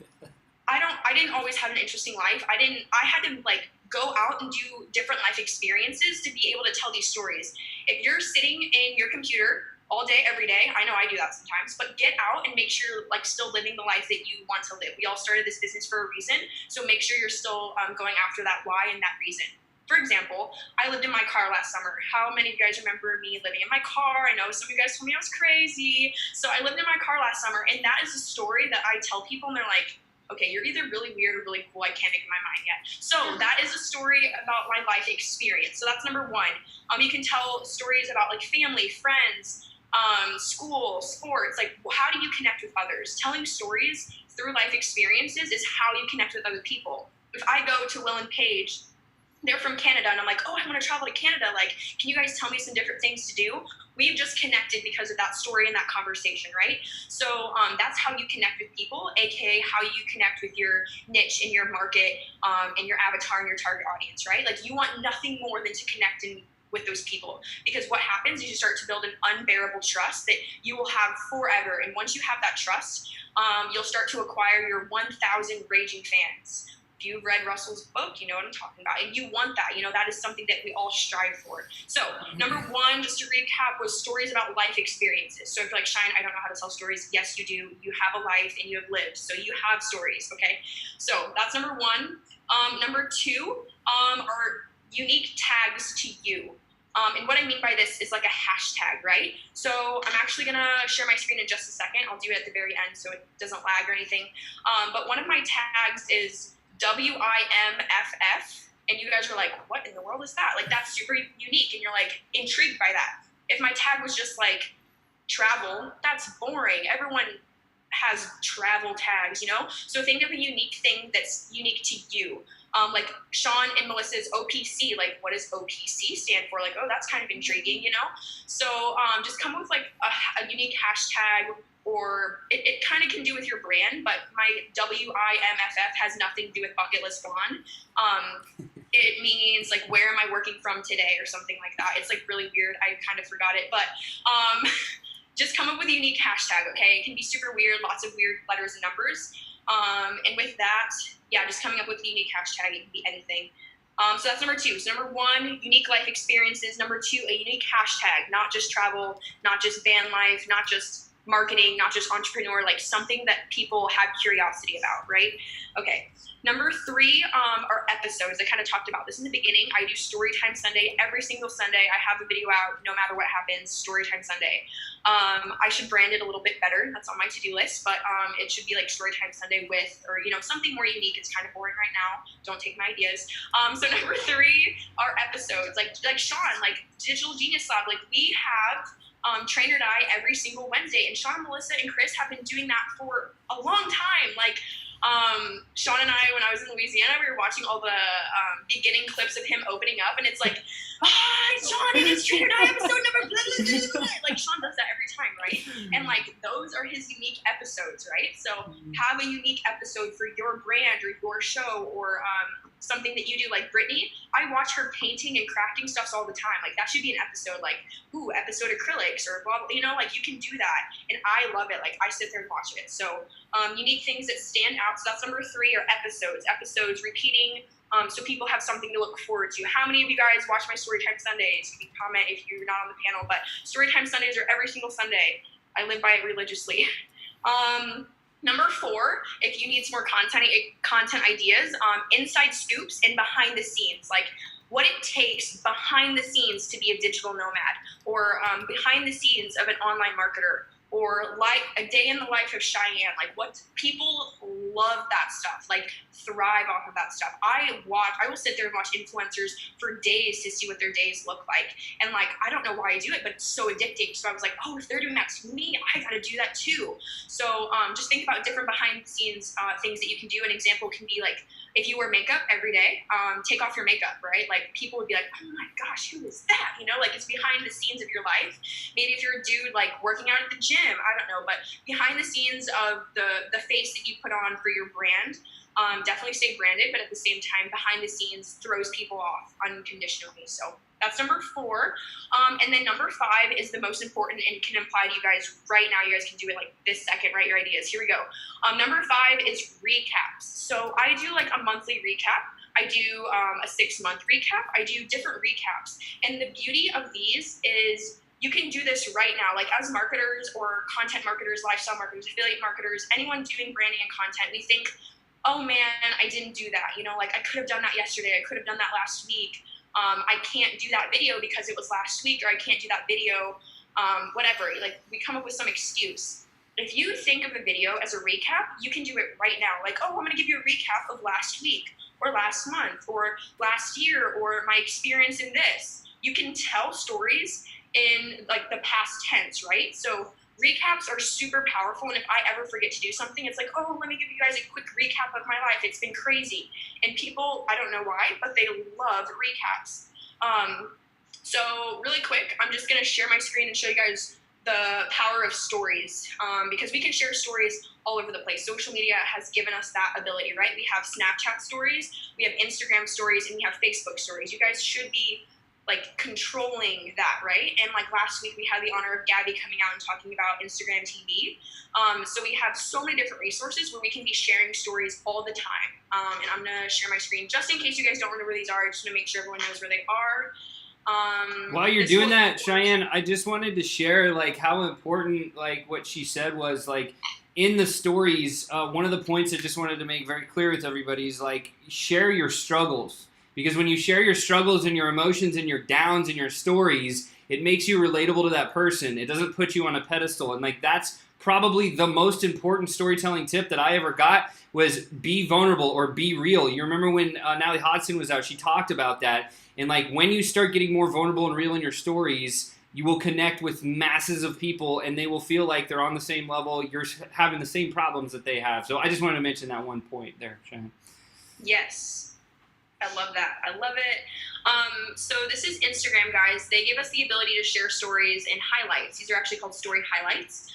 I didn't always have an interesting life. I had to like go out and do different life experiences to be able to tell these stories. If you're sitting in your computer all day, every day, I know I do that sometimes, but get out and make sure you're like still living the life that you want to live. We all started this business for a reason. So make sure you're still going after that why and that reason. For example, I lived in my car last summer. How many of you guys remember me living in my car? I know some of you guys told me I was crazy. So I lived in my car last summer, and that is a story that I tell people, and they're like, okay, you're either really weird or really cool. I can't make up my mind yet. So that is a story about my life experience. So that's number 1. You can tell stories about like family, friends, school, sports. Like how do you connect with others? Telling stories through life experiences is how you connect with other people. If I go to Will and Paige, they're from Canada, and I'm like, oh, I want to travel to Canada. Like, can you guys tell me some different things to do? We've just connected because of that story and that conversation, right? So that's how you connect with people, aka how you connect with your niche in your market and your avatar and your target audience, right? Like you want nothing more than to connect with those people, because what happens is you start to build an unbearable trust that you will have forever. And once you have that trust, you'll start to acquire your 1,000 raging fans. If you've read Russell's book, you know what I'm talking about. And you want that. You know, that is something that we all strive for. So number 1, just to recap, was stories about life experiences. So if you're like, Shine, I don't know how to tell stories. Yes, you do. You have a life and you have lived. So you have stories, okay? So that's number 1. Number 2 are unique tags to you. And what I mean by this is like a hashtag, right? So I'm actually going to share my screen in just a second. I'll do it at the very end so it doesn't lag or anything. But one of my tags is WIMFF, and you guys are like, what in the world is that? Like, that's super unique, and you're like intrigued by that. If my tag was just like travel, that's boring. Everyone has travel tags, you know? So think of a unique thing that's unique to you. Like Sean and Melissa's OPC, like what does OPC stand for? Like, oh, that's kind of intriguing, you know? So just come up with like a unique hashtag, or it kind of can do with your brand, but my WIMFF has nothing to do with bucket list blonde. It means like, where am I working from today, or something like that. It's like really weird. I kind of forgot it, but just come up with a unique hashtag, okay? It can be super weird, lots of weird letters and numbers. And with that, yeah, just coming up with a unique hashtag. It can be anything. So that's number 2. So number 1, unique life experiences. Number 2, a unique hashtag, not just travel, not just van life, not just marketing, not just entrepreneur, like something that people have curiosity about, right? Okay. Number 3 are episodes. I kind of talked about this in the beginning. I do Storytime Sunday every single Sunday. I have a video out no matter what happens, Storytime Sunday. I should brand it a little bit better. That's on my to-do list, but it should be like Storytime Sunday with, or, you know, something more unique. It's kind of boring right now. Don't take my ideas. So number 3 are episodes. Like Sean, like Digital Genius Lab. Like we have Trainer Die every single Wednesday, and Sean, Melissa, and Chris have been doing that for a long time. Like Sean and I, when I was in Louisiana, we were watching all the beginning clips of him opening up, and it's like, Sean, it is Trainer Die episode number blah, blah, blah, blah. Like Sean does that every time, right? And like those are his unique episodes, right? So have a unique episode for your brand or your show, or something that you do. Like Brittany, I watch her painting and crafting stuffs all the time. Like that should be an episode, like, ooh, episode acrylics or blah, blah, you know, like you can do that. And I love it. Like I sit there and watch it. So unique things that stand out. So that's number 3 are episodes repeating. So people have something to look forward to. How many of you guys watch my Storytime Sundays? You can comment if you're not on the panel, but Storytime Sundays are every single Sunday. I live by it religiously. Number 4, if you need some more content ideas, inside scoops and behind the scenes, like what it takes behind the scenes to be a digital nomad, or behind the scenes of an online marketer, or like a day in the life of Cheyenne. Like what people love that stuff, like thrive off of that stuff. I will sit there and watch influencers for days to see what their days look like. And like, I don't know why I do it, but it's so addicting. So I was like, oh, if they're doing that to me, I got to do that too. So just think about different behind the scenes things that you can do. An example can be like, if you wear makeup every day, take off your makeup, right? Like people would be like, oh my gosh, who is that? You know, like it's behind the scenes of your life. Maybe if you're a dude like working out at the gym, I don't know, but behind the scenes of the face that you put on for your brand, definitely stay branded, but at the same time, behind the scenes throws people off unconditionally. So that's number 4. And then number 5 is the most important and can apply to you guys right now. You guys can do it like this second, write your ideas. Here we go. Number 5 is recaps. So I do like a monthly recap. I do a 6-month recap. I do different recaps. And the beauty of these is you can do this right now. Like as marketers or content marketers, lifestyle marketers, affiliate marketers, anyone doing branding and content, we think, oh man, I didn't do that. You know, like I could have done that yesterday. I could have done that last week. I can't do that video because it was last week, or I can't do that video, whatever. Like we come up with some excuse. If you think of a video as a recap, you can do it right now. Like, oh, I'm going to give you a recap of last week or last month or last year or my experience in this. You can tell stories in like the past tense, right? So recaps are super powerful, and if I ever forget to do something, it's like, oh, let me give you guys a quick recap of my life. It's been crazy. And people, I don't know why, but they love recaps. So really quick, I'm just going to share my screen and show you guys the power of stories, because we can share stories all over the place. Social media has given us that ability, right? We have Snapchat stories, we have Instagram stories, and we have Facebook stories. You guys should be like controlling that, right? And like last week we had the honor of Gabby coming out and talking about Instagram TV. So we have so many different resources where we can be sharing stories all the time. And I'm gonna share my screen just in case you guys don't remember where these are. I just wanna make sure everyone knows where they are. While you're doing that, Cheyenne, I just wanted to share like how important like what she said was like in the stories. One of the points I just wanted to make very clear with everybody is like share your struggles. Because when you share your struggles and your emotions and your downs and your stories, it makes you relatable to that person. It doesn't put you on a pedestal. And like that's probably the most important storytelling tip that I ever got was be vulnerable or be real. You remember when Natalie Hodgson was out, she talked about that. And like when you start getting more vulnerable and real in your stories, you will connect with masses of people and they will feel like they're on the same level. You're having the same problems that they have. So I just wanted to mention that one point there, Cheyenne. Yes. I love that. I love it. So this is Instagram, guys. They give us the ability to share stories and highlights. These are actually called story highlights.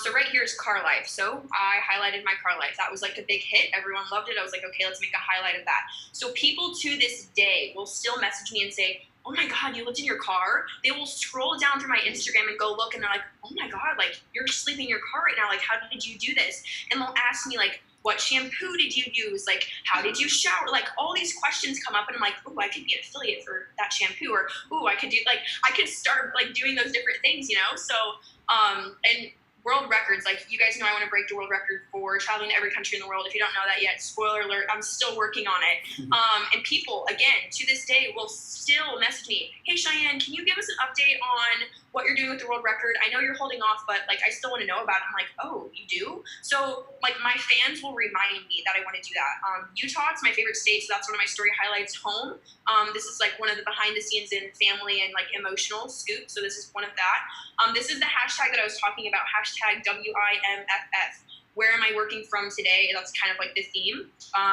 So right here is car life. So I highlighted my car life. That was like a big hit. Everyone loved it. I was like, okay, let's make a highlight of that. So people to this day will still message me and say, oh my God, you lived in your car? They will scroll down through my Instagram and go look and they're like, oh my God, like you're sleeping in your car right now. Like, how did you do this? And they'll ask me like, what shampoo did you use? Like, how did you shower? Like, all these questions come up and I'm like, oh, I could be an affiliate for that shampoo, or, oh, I could do, like, I could start, like, doing those different things, you know? So, and world records, like, you guys know I want to break the world record for traveling to every country in the world. If you don't know that yet, spoiler alert, I'm still working on it. And people, again, to this day, will still message me, hey, Cheyenne, can you give us an update on what you're doing with the world record? I know you're holding off, but like I still want to know about it. I'm like, oh, you do? So like my fans will remind me that I want to do that. Utah, it's my favorite state, so that's one of my story highlights. Home. This is like one of the behind the scenes in family and like emotional scoop. So this is one of that. This is the hashtag that I was talking about, hashtag WIMFF. Where am I working from today? That's kind of like the theme.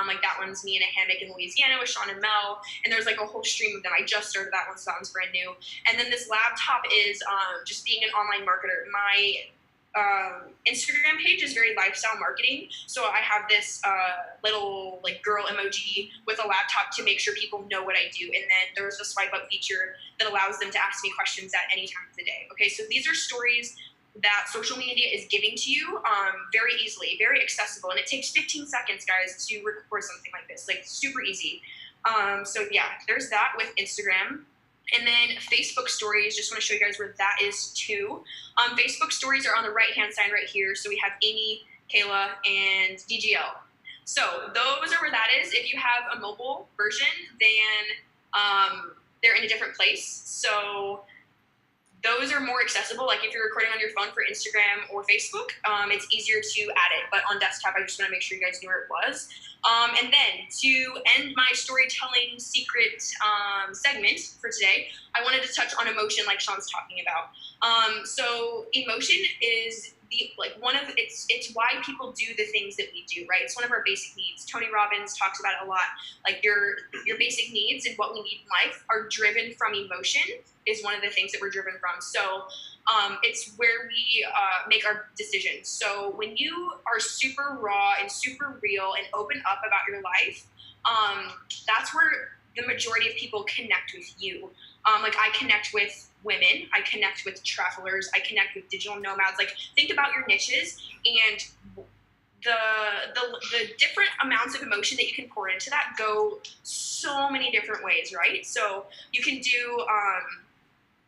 Like that one's me in a hammock in Louisiana with Sean and Mel. And there's like a whole stream of them. I just started that one, so that one's brand new. And then this laptop is just being an online marketer. My Instagram page is very lifestyle marketing. So I have this little like girl emoji with a laptop to make sure people know what I do. And then there's a swipe up feature that allows them to ask me questions at any time of the day. Okay, so these are stories that social media is giving to you very easily, very accessible. And it takes 15 seconds, guys, to record something like this, like super easy. So yeah, there's that with Instagram. And then Facebook stories, just want to show you guys where that is too. Facebook stories are on the right-hand side right here. So we have Amy, Kayla, and DGL. So those are where that is. If you have a mobile version, then they're in a different place. So those are more accessible. Like if you're recording on your phone for Instagram or Facebook, it's easier to add it. But on desktop, I just want to make sure you guys knew where it was. And then to end my storytelling secret segment for today, I wanted to touch on emotion like Sean's talking about. So emotion is it's why people do the things that we do, right? It's one of our basic needs. Tony Robbins talks about it a lot. Like your basic needs and what we need in life are driven from emotion is one of the things that we're driven from. So it's where we make our decisions. So when you are super raw and super real and open up about your life, that's where the majority of people connect with you. Like I connect with women, I connect with travelers, I connect with digital nomads. Like think about your niches and the different amounts of emotion that you can pour into that go so many different ways, right? So you can do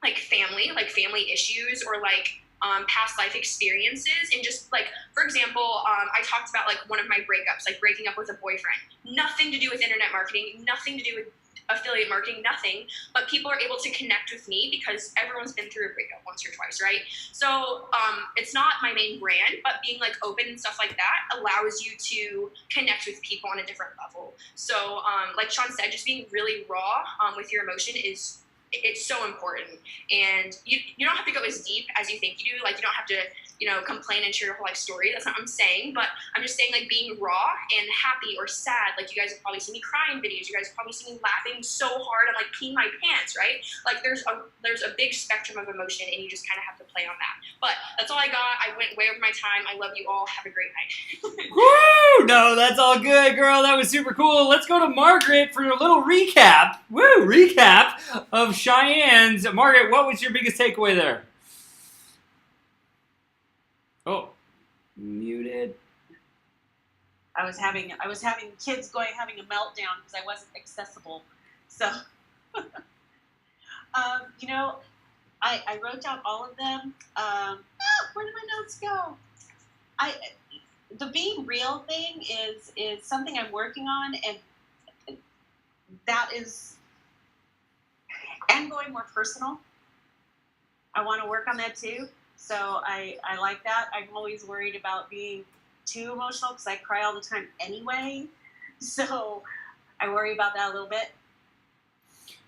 like family issues or like past life experiences. And just like, for example, I talked about like one of my breakups, like breaking up with a boyfriend, nothing to do with internet marketing, nothing to do with affiliate marketing, nothing, but people are able to connect with me because everyone's been through a breakup once or twice, right? So it's not my main brand, but being like open and stuff like that allows you to connect with people on a different level. So like Sean said, just being really raw with your emotion it's so important. And you don't have to go as deep as you think you do. Like you don't have to, complain and share your whole life story. That's not what I'm saying, but I'm just saying like being raw and happy or sad. Like you guys have probably seen me cry in videos. You guys have probably seen me laughing so hard I'm like peeing my pants, right? Like there's a big spectrum of emotion and you just kind of have to play on that. But that's all I got. I went way over my time. I love you all. Have a great night. Woo! No, that's all good, girl. That was super cool. Let's go to Margaret for a little recap. Recap of Cheyenne's. Margaret, what was your biggest takeaway there? Oh, muted. I was having kids having a meltdown because I wasn't accessible. So, I wrote down all of them. Where did my notes go? The being real thing is something I'm working on, and that is, and going more personal. I want to work on that too. So I like that. I'm always worried about being too emotional because I cry all the time anyway. So I worry about that a little bit.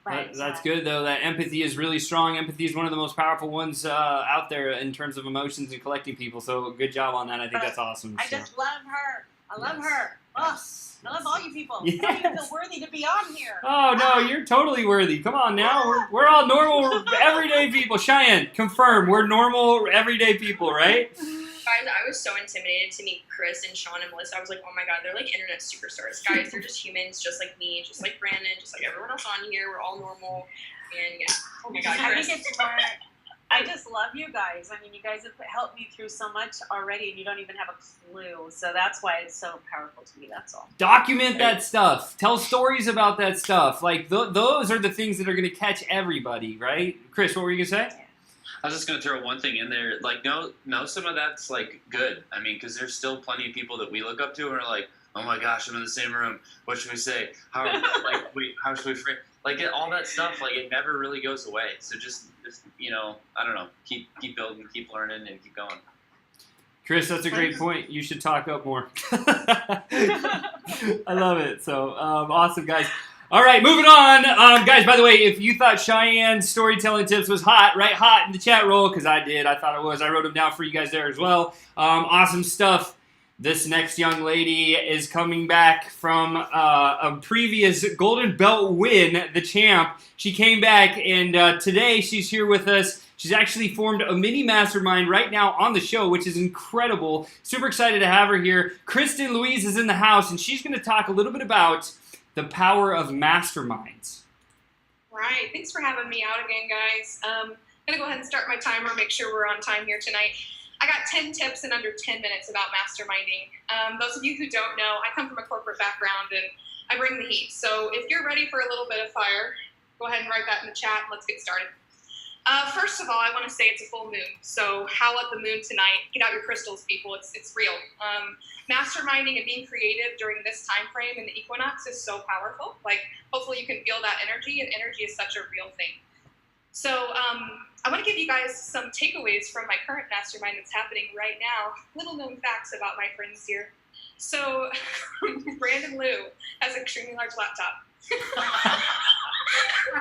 But, That's good, though. That empathy is really strong. Empathy is one of the most powerful ones out there in terms of emotions and collecting people. So good job on that. I think that's awesome. I just love her. I love her. Oh, Yes. I love all you people. Yes. I don't even feel worthy to be on here. Oh, no, you're totally worthy. Come on now. We're all normal, everyday people. Cheyenne, confirm. We're normal, everyday people, right? Guys, I was so intimidated to meet Chris and Sean and Melissa. I was like, oh my god, they're like internet superstars. Guys, they're just humans, just like me, just like Brandon, just like everyone else on here. We're all normal. And yeah, oh my god, I Chris. think it's more. I just love you guys. I mean, you guys have helped me through so much already, and you don't even have a clue. So that's why it's so powerful to me. That's all. Document that stuff. Tell stories about that stuff. Like, those are the things that are going to catch everybody, right? Chris, what were you going to say? I was just gonna throw one thing in there. Like, no, some of that's like good. I mean, because there's still plenty of people that we look up to and are like, oh my gosh, I'm in the same room. What should we say? How should we frame? Like all that stuff. Like it never really goes away. So just I don't know. Keep building, keep learning, and keep going. Chris, that's a great point. You should talk up more. I love it. So awesome, guys. All right, moving on. Guys, by the way, if you thought Cheyenne's storytelling tips was hot, write hot in the chat roll, because I did. I thought it was. I wrote them down for you guys there as well. Awesome stuff. This next young lady is coming back from a previous Golden Belt win, the champ. She came back, and today she's here with us. She's actually formed a mini mastermind right now on the show, which is incredible. Super excited to have her here. Kristen Louise is in the house, and she's going to talk a little bit about the power of masterminds. Right. Thanks for having me out again, guys. I'm going to go ahead and start my timer, make sure we're on time here tonight. I got 10 tips in under 10 minutes about masterminding. Those of you who don't know, I come from a corporate background, and I bring the heat. So if you're ready for a little bit of fire, go ahead and write that in the chat. Let's get started. First of all, I want to say it's a full moon. So howl at the moon tonight. Get out your crystals, people. It's real. Masterminding and being creative during this time frame in the equinox is so powerful. Like, hopefully you can feel that energy, and energy is such a real thing. So I want to give you guys some takeaways from my current mastermind that's happening right now. Little known facts about my friends here. So Brandon Liu has an extremely large laptop.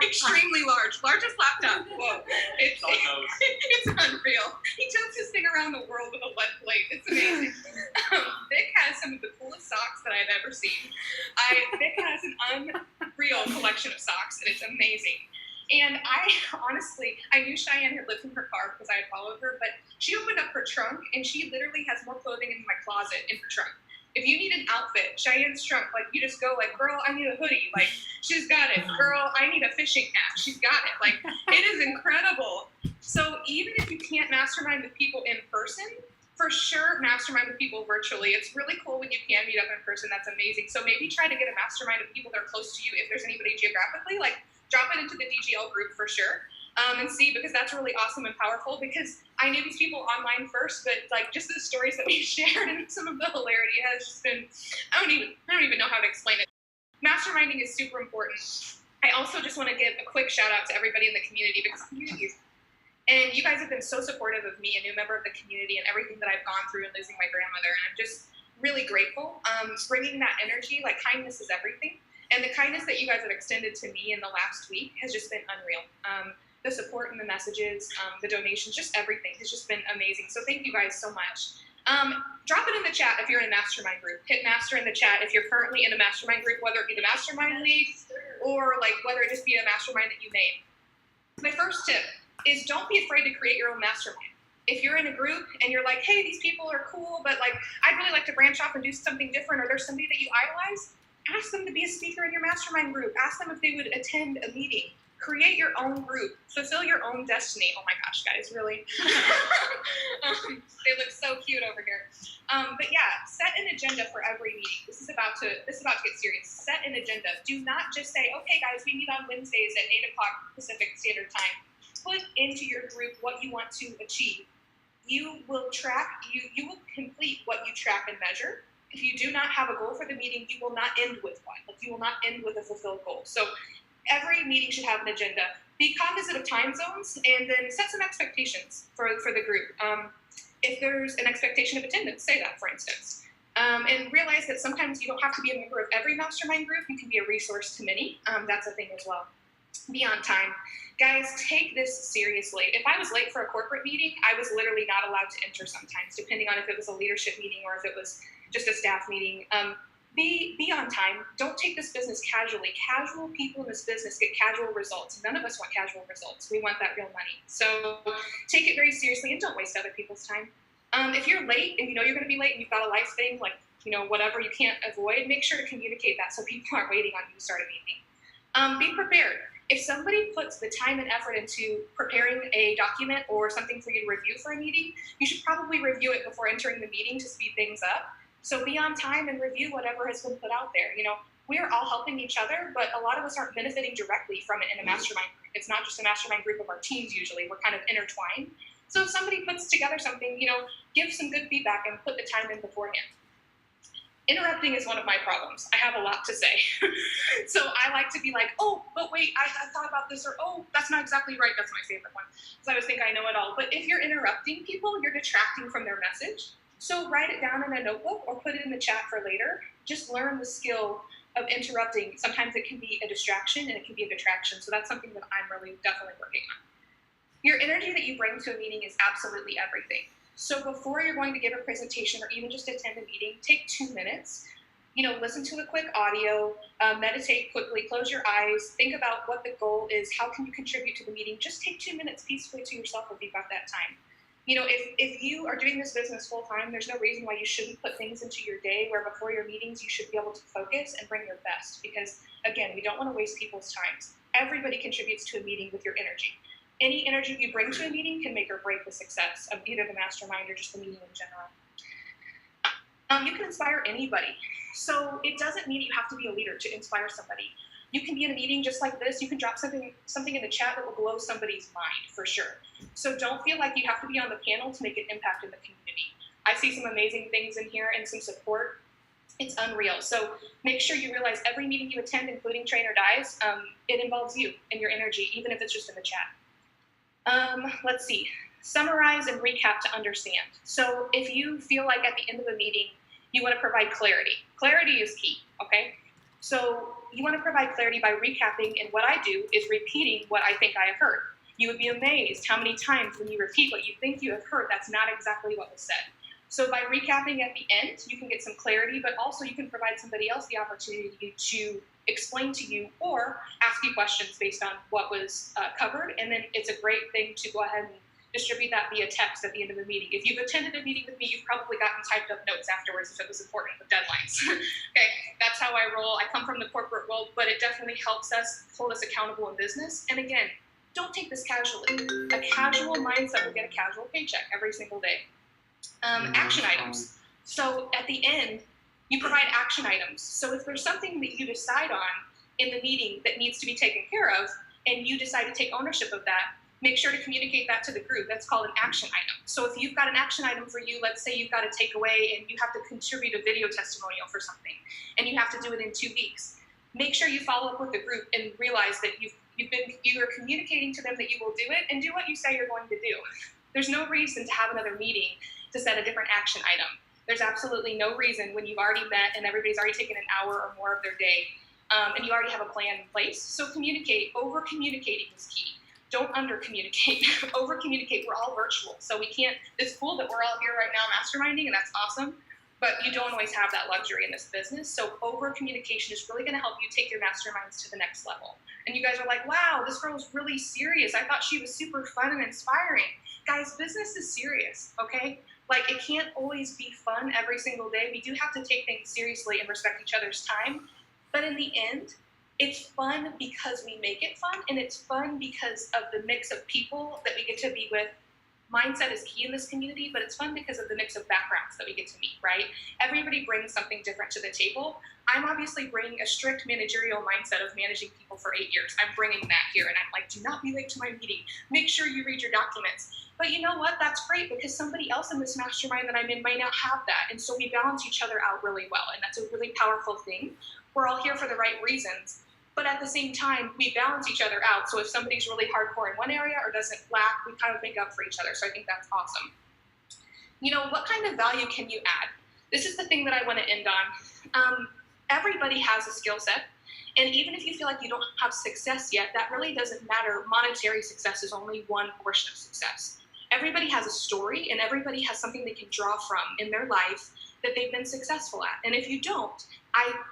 Extremely large. Largest laptop. Whoa. It's unreal. He totes this thing around the world with a lead plate. It's amazing. Vic has some of the coolest socks that I've ever seen. Vic has an unreal collection of socks, and it's amazing. And I knew Cheyenne had lived in her car because I had followed her, but she opened up her trunk, and she literally has more clothing in my closet in her trunk. If you need an outfit, Cheyenne's trunk, like, you just go, like, girl, I need a hoodie. Like, she's got it. Girl, I need a fishing hat. She's got it. Like, it is incredible. So even if you can't mastermind with people in person, for sure mastermind with people virtually. It's really cool when you can meet up in person. That's amazing. So maybe try to get a mastermind of people that are close to you. If there's anybody geographically, like, drop it into the DGL group for sure. And see, because that's really awesome and powerful, because I knew these people online first, but like just the stories that we shared and some of the hilarity has just been, I don't even know how to explain it. Masterminding is super important. I also just want to give a quick shout out to everybody in the community, because and you guys have been so supportive of me, a new member of the community, and everything that I've gone through and losing my grandmother. And I'm just really grateful. Bringing that energy, like kindness is everything. And the kindness that you guys have extended to me in the last week has just been unreal. The support and the messages, the donations, just everything has just been amazing. So thank you guys so much. Drop it in the chat if you're in a mastermind group. Hit master in the chat if you're currently in a mastermind group, whether it be the mastermind league or like whether it just be a mastermind that you made. My first tip is don't be afraid to create your own mastermind. If you're in a group and you're like, hey, these people are cool, but like I'd really like to branch off and do something different, or there's somebody that you idolize, ask them to be a speaker in your mastermind group. Ask them if they would attend a meeting. Create your own group. Fulfill your own destiny. Oh my gosh, guys, really? They look so cute over here. But yeah, set an agenda for every meeting. This is about to get serious. Set an agenda. Do not just say, okay, guys, we meet on Wednesdays at 8 o'clock Pacific Standard Time. Put into your group what you want to achieve. You will complete what you track and measure. If you do not have a goal for the meeting, you will not end with one. Like, you will not end with a fulfilled goal. So every meeting should have an agenda. Be cognizant of time zones, and then set some expectations for the group. If there's an expectation of attendance, say that, for instance. And realize that sometimes you don't have to be a member of every mastermind group. You can be a resource to many. That's a thing as well. Be on time. Guys, take this seriously. If I was late for a corporate meeting, I was literally not allowed to enter sometimes, depending on if it was a leadership meeting or if it was just a staff meeting. Be on time. Don't take this business casually. Casual people in this business get casual results. None of us want casual results. We want that real money. So take it very seriously and don't waste other people's time. If you're late and you know you're going to be late and you've got a life thing, like, whatever you can't avoid, make sure to communicate that so people aren't waiting on you to start a meeting. Be prepared. If somebody puts the time and effort into preparing a document or something for you to review for a meeting, you should probably review it before entering the meeting to speed things up. So be on time and review whatever has been put out there. We are all helping each other, but a lot of us aren't benefiting directly from it in a mastermind group. It's not just a mastermind group of our teams usually. We're kind of intertwined. So if somebody puts together something, give some good feedback and put the time in beforehand. Interrupting is one of my problems. I have a lot to say. So I like to be like, oh, but wait, I thought about this, or oh, that's not exactly right. That's my favorite one. Because I always think I know it all. But if you're interrupting people, you're detracting from their message. So write it down in a notebook or put it in the chat for later. Just learn the skill of interrupting. Sometimes it can be a distraction and it can be a detraction. So that's something that I'm really definitely working on. Your energy that you bring to a meeting is absolutely everything. So before you're going to give a presentation or even just attend a meeting, take 2 minutes, listen to a quick audio, meditate quickly, close your eyes, think about what the goal is, how can you contribute to the meeting. Just take 2 minutes peacefully to yourself if you've got that time. If you are doing this business full time, there's no reason why you shouldn't put things into your day where before your meetings, you should be able to focus and bring your best. Because again, we don't want to waste people's times. Everybody contributes to a meeting with your energy. Any energy you bring to a meeting can make or break the success of either the mastermind or just the meeting in general. You can inspire anybody. So it doesn't mean you have to be a leader to inspire somebody. You can be in a meeting just like this. You can drop something in the chat that will blow somebody's mind for sure. So don't feel like you have to be on the panel to make an impact in the community. I see some amazing things in here and some support. It's unreal. So make sure you realize every meeting you attend, including Train or Dies, it involves you and your energy, even if it's just in the chat. Let's see. Summarize and recap to understand. So if you feel like at the end of a meeting, you want to provide clarity. Clarity is key, okay? So you want to provide clarity by recapping, and what I do is repeating what I think I have heard. You would be amazed how many times when you repeat what you think you have heard, that's not exactly what was said. So by recapping at the end, you can get some clarity, but also you can provide somebody else the opportunity to explain to you or ask you questions based on what was covered. And then it's a great thing to go ahead and distribute that via text at the end of the meeting. If you've attended a meeting with me, you've probably gotten typed up notes afterwards if it was important with deadlines. Okay, that's how I roll. I come from the corporate world, but it definitely helps us hold us accountable in business. And again, don't take this casually. A casual mindset will get a casual paycheck every single day. Action items. So at the end, you provide action items. So if there's something that you decide on in the meeting that needs to be taken care of, and you decide to take ownership of that, make sure to communicate that to the group. That's called an action item. So if you've got an action item for you, let's say you've got a takeaway and you have to contribute a video testimonial for something, and you have to do it in 2 weeks. Make sure you follow up with the group and realize that you are communicating to them that you will do it, and do what you say you're going to do. There's no reason to have another meeting to set a different action item. There's absolutely no reason when you've already met and everybody's already taken an hour or more of their day, and you already have a plan in place. So communicate. Over communicating is key. Don't under communicate. Over communicate. We're all virtual, so we can't. It's cool that we're all here right now masterminding, and that's awesome. But you don't always have that luxury in this business. So over communication is really going to help you take your masterminds to the next level. And you guys are like, wow, this girl was really serious. I thought she was super fun and inspiring. Guys, business is serious, okay? Like, it can't always be fun every single day. We do have to take things seriously and respect each other's time. But in the end, it's fun because we make it fun, and it's fun because of the mix of people that we get to be with. Mindset is key in this community, but it's fun because of the mix of backgrounds that we get to meet, right? Everybody brings something different to the table. I'm obviously bringing a strict managerial mindset of managing people for 8 years. I'm bringing that here, and I'm like, do not be late to my meeting. Make sure you read your documents. But you know what? That's great, because somebody else in this mastermind that I'm in might not have that. And so we balance each other out really well, and that's a really powerful thing. We're all here for the right reasons. But at the same time, we balance each other out. So if somebody's really hardcore in one area or doesn't lack, we kind of make up for each other. So I think that's awesome. You know, what kind of value can you add? This is the thing that I want to end on. Everybody has a skill set. And even if you feel like you don't have success yet, that really doesn't matter. Monetary success is only one portion of success. Everybody has a story, and everybody has something they can draw from in their life that they've been successful at. And if you don't,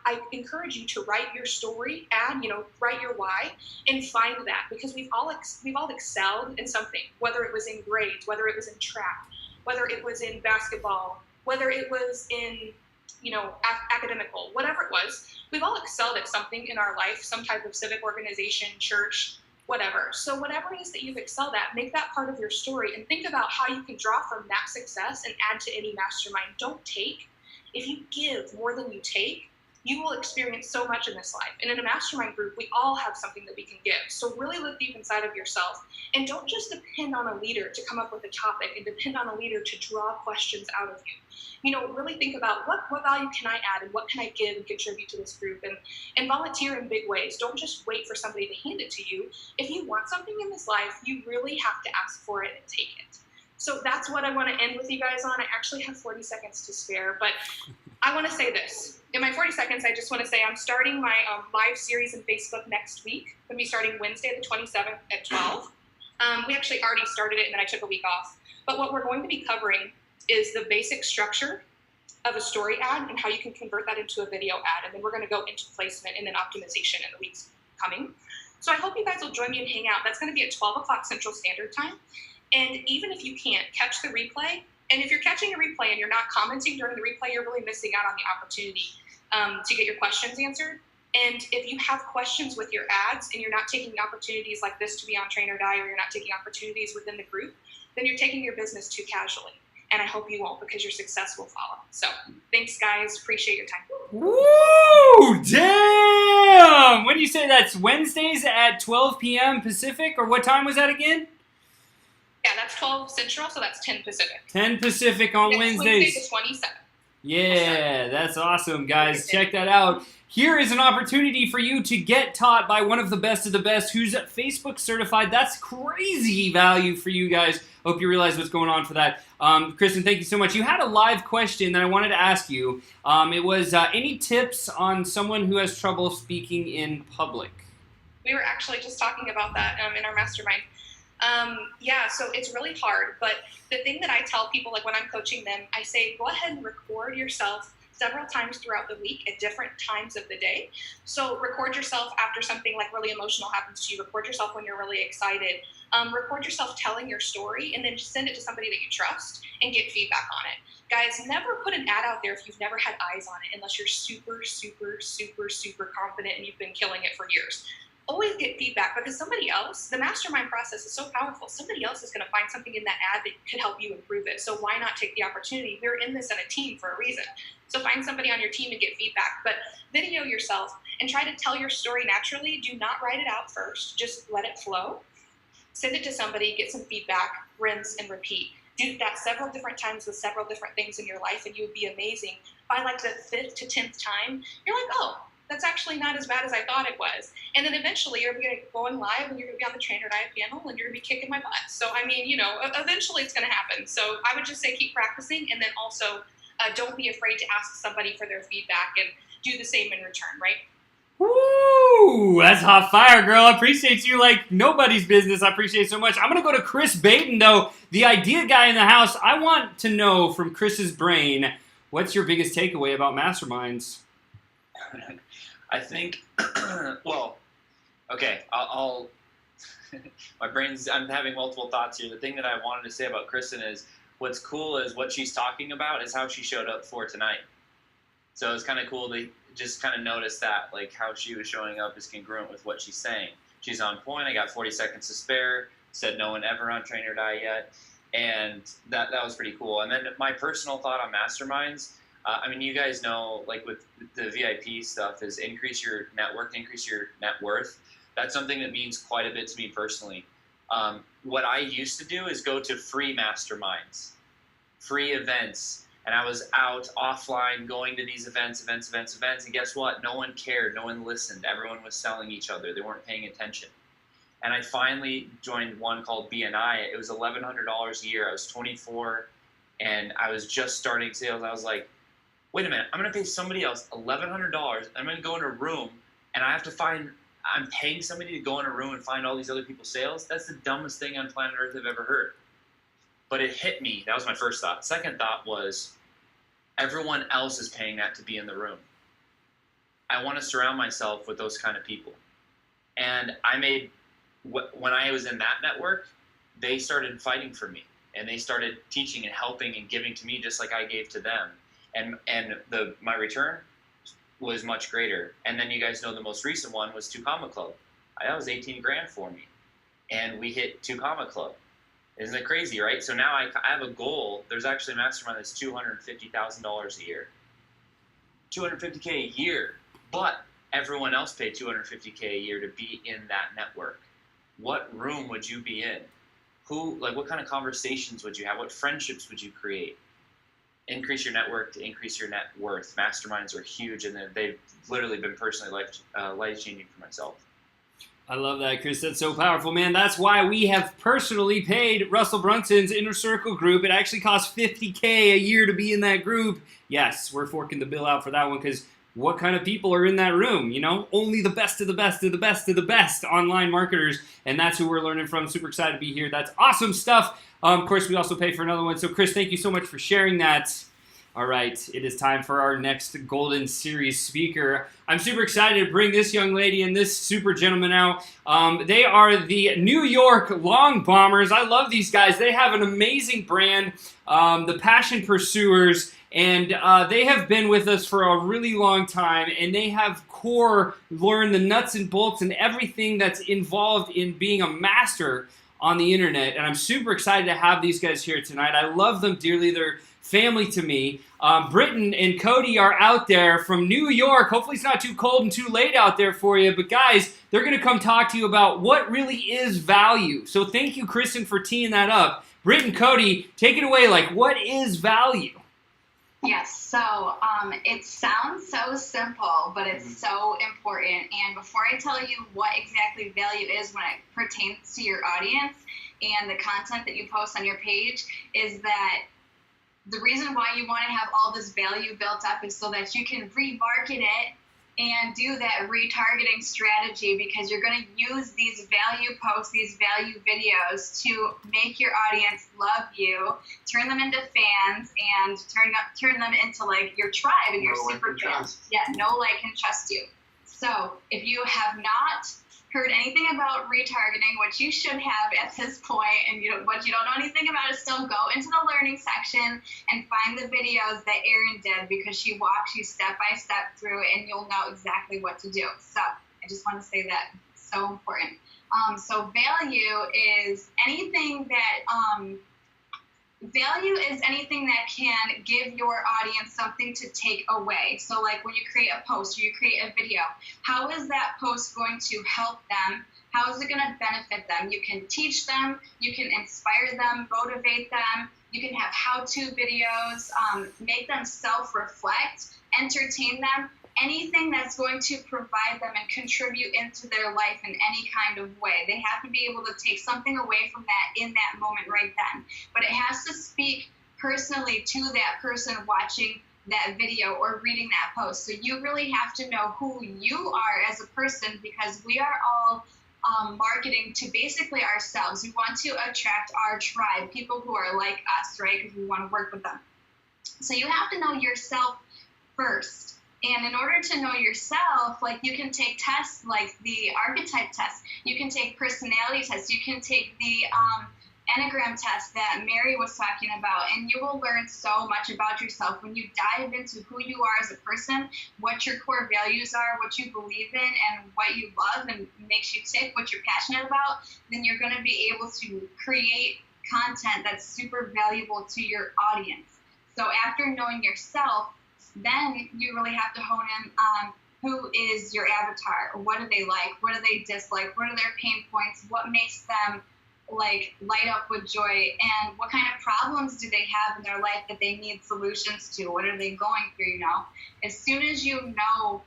I encourage you to write your story, write your why, and find that, because we've all excelled in something, whether it was in grades, whether it was in track, whether it was in basketball, whether it was in academical, whatever it was, we've all excelled at something in our life, some type of civic organization, church, whatever. So whatever it is that you've excelled at, make that part of your story and think about how you can draw from that success and add to any mastermind. Don't take. If you give more than you take, you will experience so much in this life. And in a mastermind group, we all have something that we can give. So really look deep inside of yourself and don't just depend on a leader to come up with a topic and depend on a leader to draw questions out of you. Really think about what value can I add and what can I give and contribute to this group, and volunteer in big ways. Don't just wait for somebody to hand it to you. If you want something in this life, you really have to ask for it and take it. So that's what I want to end with you guys on. I actually have 40 seconds to spare, but I want to say this. In my 40 seconds, I just want to say I'm starting my live series in Facebook next week. I'm going to be starting Wednesday the 27th at 12. We actually already started it, and then I took a week off. But what we're going to be covering is the basic structure of a story ad and how you can convert that into a video ad. And then we're going to go into placement and then optimization in the weeks coming. So I hope you guys will join me and hang out. That's going to be at 12 o'clock Central Standard Time. And even if you can't, catch the replay. And if you're catching a replay and you're not commenting during the replay, you're really missing out on the opportunity to get your questions answered. And if you have questions with your ads and you're not taking opportunities like this to be on Train or Die, or you're not taking opportunities within the group, then you're taking your business too casually. And I hope you won't, because your success will follow. So thanks, guys. Appreciate your time. Woo! Damn! When do you say that's Wednesdays at 12 p.m. Pacific, or what time was that again? Yeah, that's 12 Central, so that's 10 Pacific. 10 Pacific on Next Wednesdays. Wednesday the 27th. Yeah, that's awesome, guys. Check that out. Here is an opportunity for you to get taught by one of the best of the best who's Facebook certified. That's crazy value for you guys. Hope you realize what's going on for that. Kristen, thank you so much. You had a live question that I wanted to ask you. It was any tips on someone who has trouble speaking in public? We were actually just talking about that in our mastermind. So it's really hard. But the thing that I tell people, like when I'm coaching them, I say, go ahead and record yourself several times throughout the week at different times of the day. So record yourself after something like really emotional happens to you. Record yourself when you're really excited. Record yourself telling your story, and then just send it to somebody that you trust and get feedback on it. Guys, never put an ad out there if you've never had eyes on it, unless you're super, super, super, super confident and you've been killing it for years. Always get feedback, because somebody else, the mastermind process is so powerful. Somebody else is going to find something in that ad that could help you improve it. So why not take the opportunity? We're in this in a team for a reason. So find somebody on your team and get feedback. But video yourself and try to tell your story naturally. Do not write it out first. Just let it flow. Send it to somebody, get some feedback, rinse and repeat. Do that several different times with several different things in your life, and you would be amazing. By like the 5th to 10th time, you're like, oh, that's actually not as bad as I thought it was. And then eventually you're going to go on live and you're going to be on the Train or Die panel and you're going to be kicking my butt. So, I mean, eventually it's going to happen. So I would just say keep practicing, and then also don't be afraid to ask somebody for their feedback and do the same in return, right? Woo! That's hot fire, girl. I appreciate you like nobody's business. I appreciate it so much. I'm going to go to Chris Baden, though, the idea guy in the house. I want to know from Chris's brain, what's your biggest takeaway about masterminds? I think, I'll my brain's, I'm having multiple thoughts here. The thing that I wanted to say about Kristen is, what's cool is what she's talking about is how she showed up for tonight. So it's kind of cool to just kind of notice that, like how she was showing up is congruent with what she's saying. She's on point. I got 40 seconds to spare. Said no one ever on Train or Die yet. And that was pretty cool. And then my personal thought on masterminds, you guys know, like with the VIP stuff, is increase your network, increase your net worth. That's something that means quite a bit to me personally. What I used to do is go to free masterminds, free events, And I was out offline going to these events. And guess what? No one cared. No one listened. Everyone was selling each other. They weren't paying attention. And I finally joined one called BNI. It was $1,100 a year. I was 24 and I was just starting sales. I was like, wait a minute, I'm going to pay somebody else $1,100. I'm going to go in a room and I'm paying somebody to go in a room and find all these other people's sales. That's the dumbest thing on planet Earth I've ever heard. But it hit me. That was my first thought. Second thought was, everyone else is paying that to be in the room. I want to surround myself with those kind of people. And when I was in that network, they started fighting for me. And they started teaching and helping and giving to me just like I gave to them. And my return was much greater. And then you guys know the most recent one was 2 Comma Club. That was 18 grand for me. And we hit 2 Comma Club. Isn't it crazy, right? So now I have a goal. There's actually a mastermind that's $250,000 a year. $250K a year. But everyone else paid $250K a year to be in that network. What room would you be in? What kind of conversations would you have? What friendships would you create? Increase your network to increase your net worth. Masterminds are huge, and they've literally been personally life-changing for myself. I love that, Chris. That's so powerful, man. That's why we have personally paid Russell Brunson's Inner Circle group. It actually costs $50K a year to be in that group. Yes, we're forking the bill out for that one because what kind of people are in that room? You know, only the best of the best of the best of the best online marketers, and that's who we're learning from. Super excited to be here. That's awesome stuff. Of course, we also pay for another one. So, Chris, thank you so much for sharing that. All right, it is time for our next Golden Series speaker. I'm super excited to bring this young lady and this super gentleman out. They are the New York Long Bombers. I love these guys. They have an amazing brand, the Passion Pursuers, and they have been with us for a really long time, and they have learned the nuts and bolts and everything that's involved in being a master on the internet, and I'm super excited to have these guys here tonight. I love them dearly. They're family to me. Britton and Cody are out there from New York. Hopefully it's not too cold and too late out there for you, but guys, they're going to come talk to you about what really is value. So thank you, Kristen, for teeing that up. Britton, Cody, take it away. What is value? Yes, so it sounds so simple, but it's so important. And before I tell you what exactly value is when it pertains to your audience and the content that you post on your page, is that the reason why you want to have all this value built up is so that you can remarket it and do that retargeting strategy, because you're going to use these value posts, these value videos to make your audience love you, turn them into fans, and turn them into your tribe and your super fans. Yeah, know, like, and trust you. So if you have not heard anything about retargeting, which you should have at this point, and what you don't know anything about is still go into the learning section and find the videos that Erin did, because she walks you step by step through it, and you'll know exactly what to do. So I just want to say that it's so important. So value is anything that can give your audience something to take away. So when you create a post or you create a video, how is that post going to help them? How is it going to benefit them? You can teach them, you can inspire them, motivate them, you can have how-to videos, make them self-reflect, entertain them, anything that's going to provide them and contribute into their life in any kind of way. They have to be able to take something away from that in that moment right then. But it has to speak personally to that person watching that video or reading that post. So you really have to know who you are as a person, because we are all marketing to basically ourselves. We want to attract our tribe, people who are like us, right? Because we want to work with them. So you have to know yourself first. And in order to know yourself, you can take tests like the archetype test, you can take personality tests, you can take the Enneagram test that Mary was talking about, and you will learn so much about yourself when you dive into who you are as a person, what your core values are, what you believe in, and what you love and makes you tick, what you're passionate about. Then you're going to be able to create content that's super valuable to your audience. So after knowing yourself, then you really have to hone in on who is your avatar. What do they like? What do they dislike? What are their pain points? What makes them like light up with joy, and what kind of problems do they have in their life that they need solutions to? What are they going through, you know? As soon as you know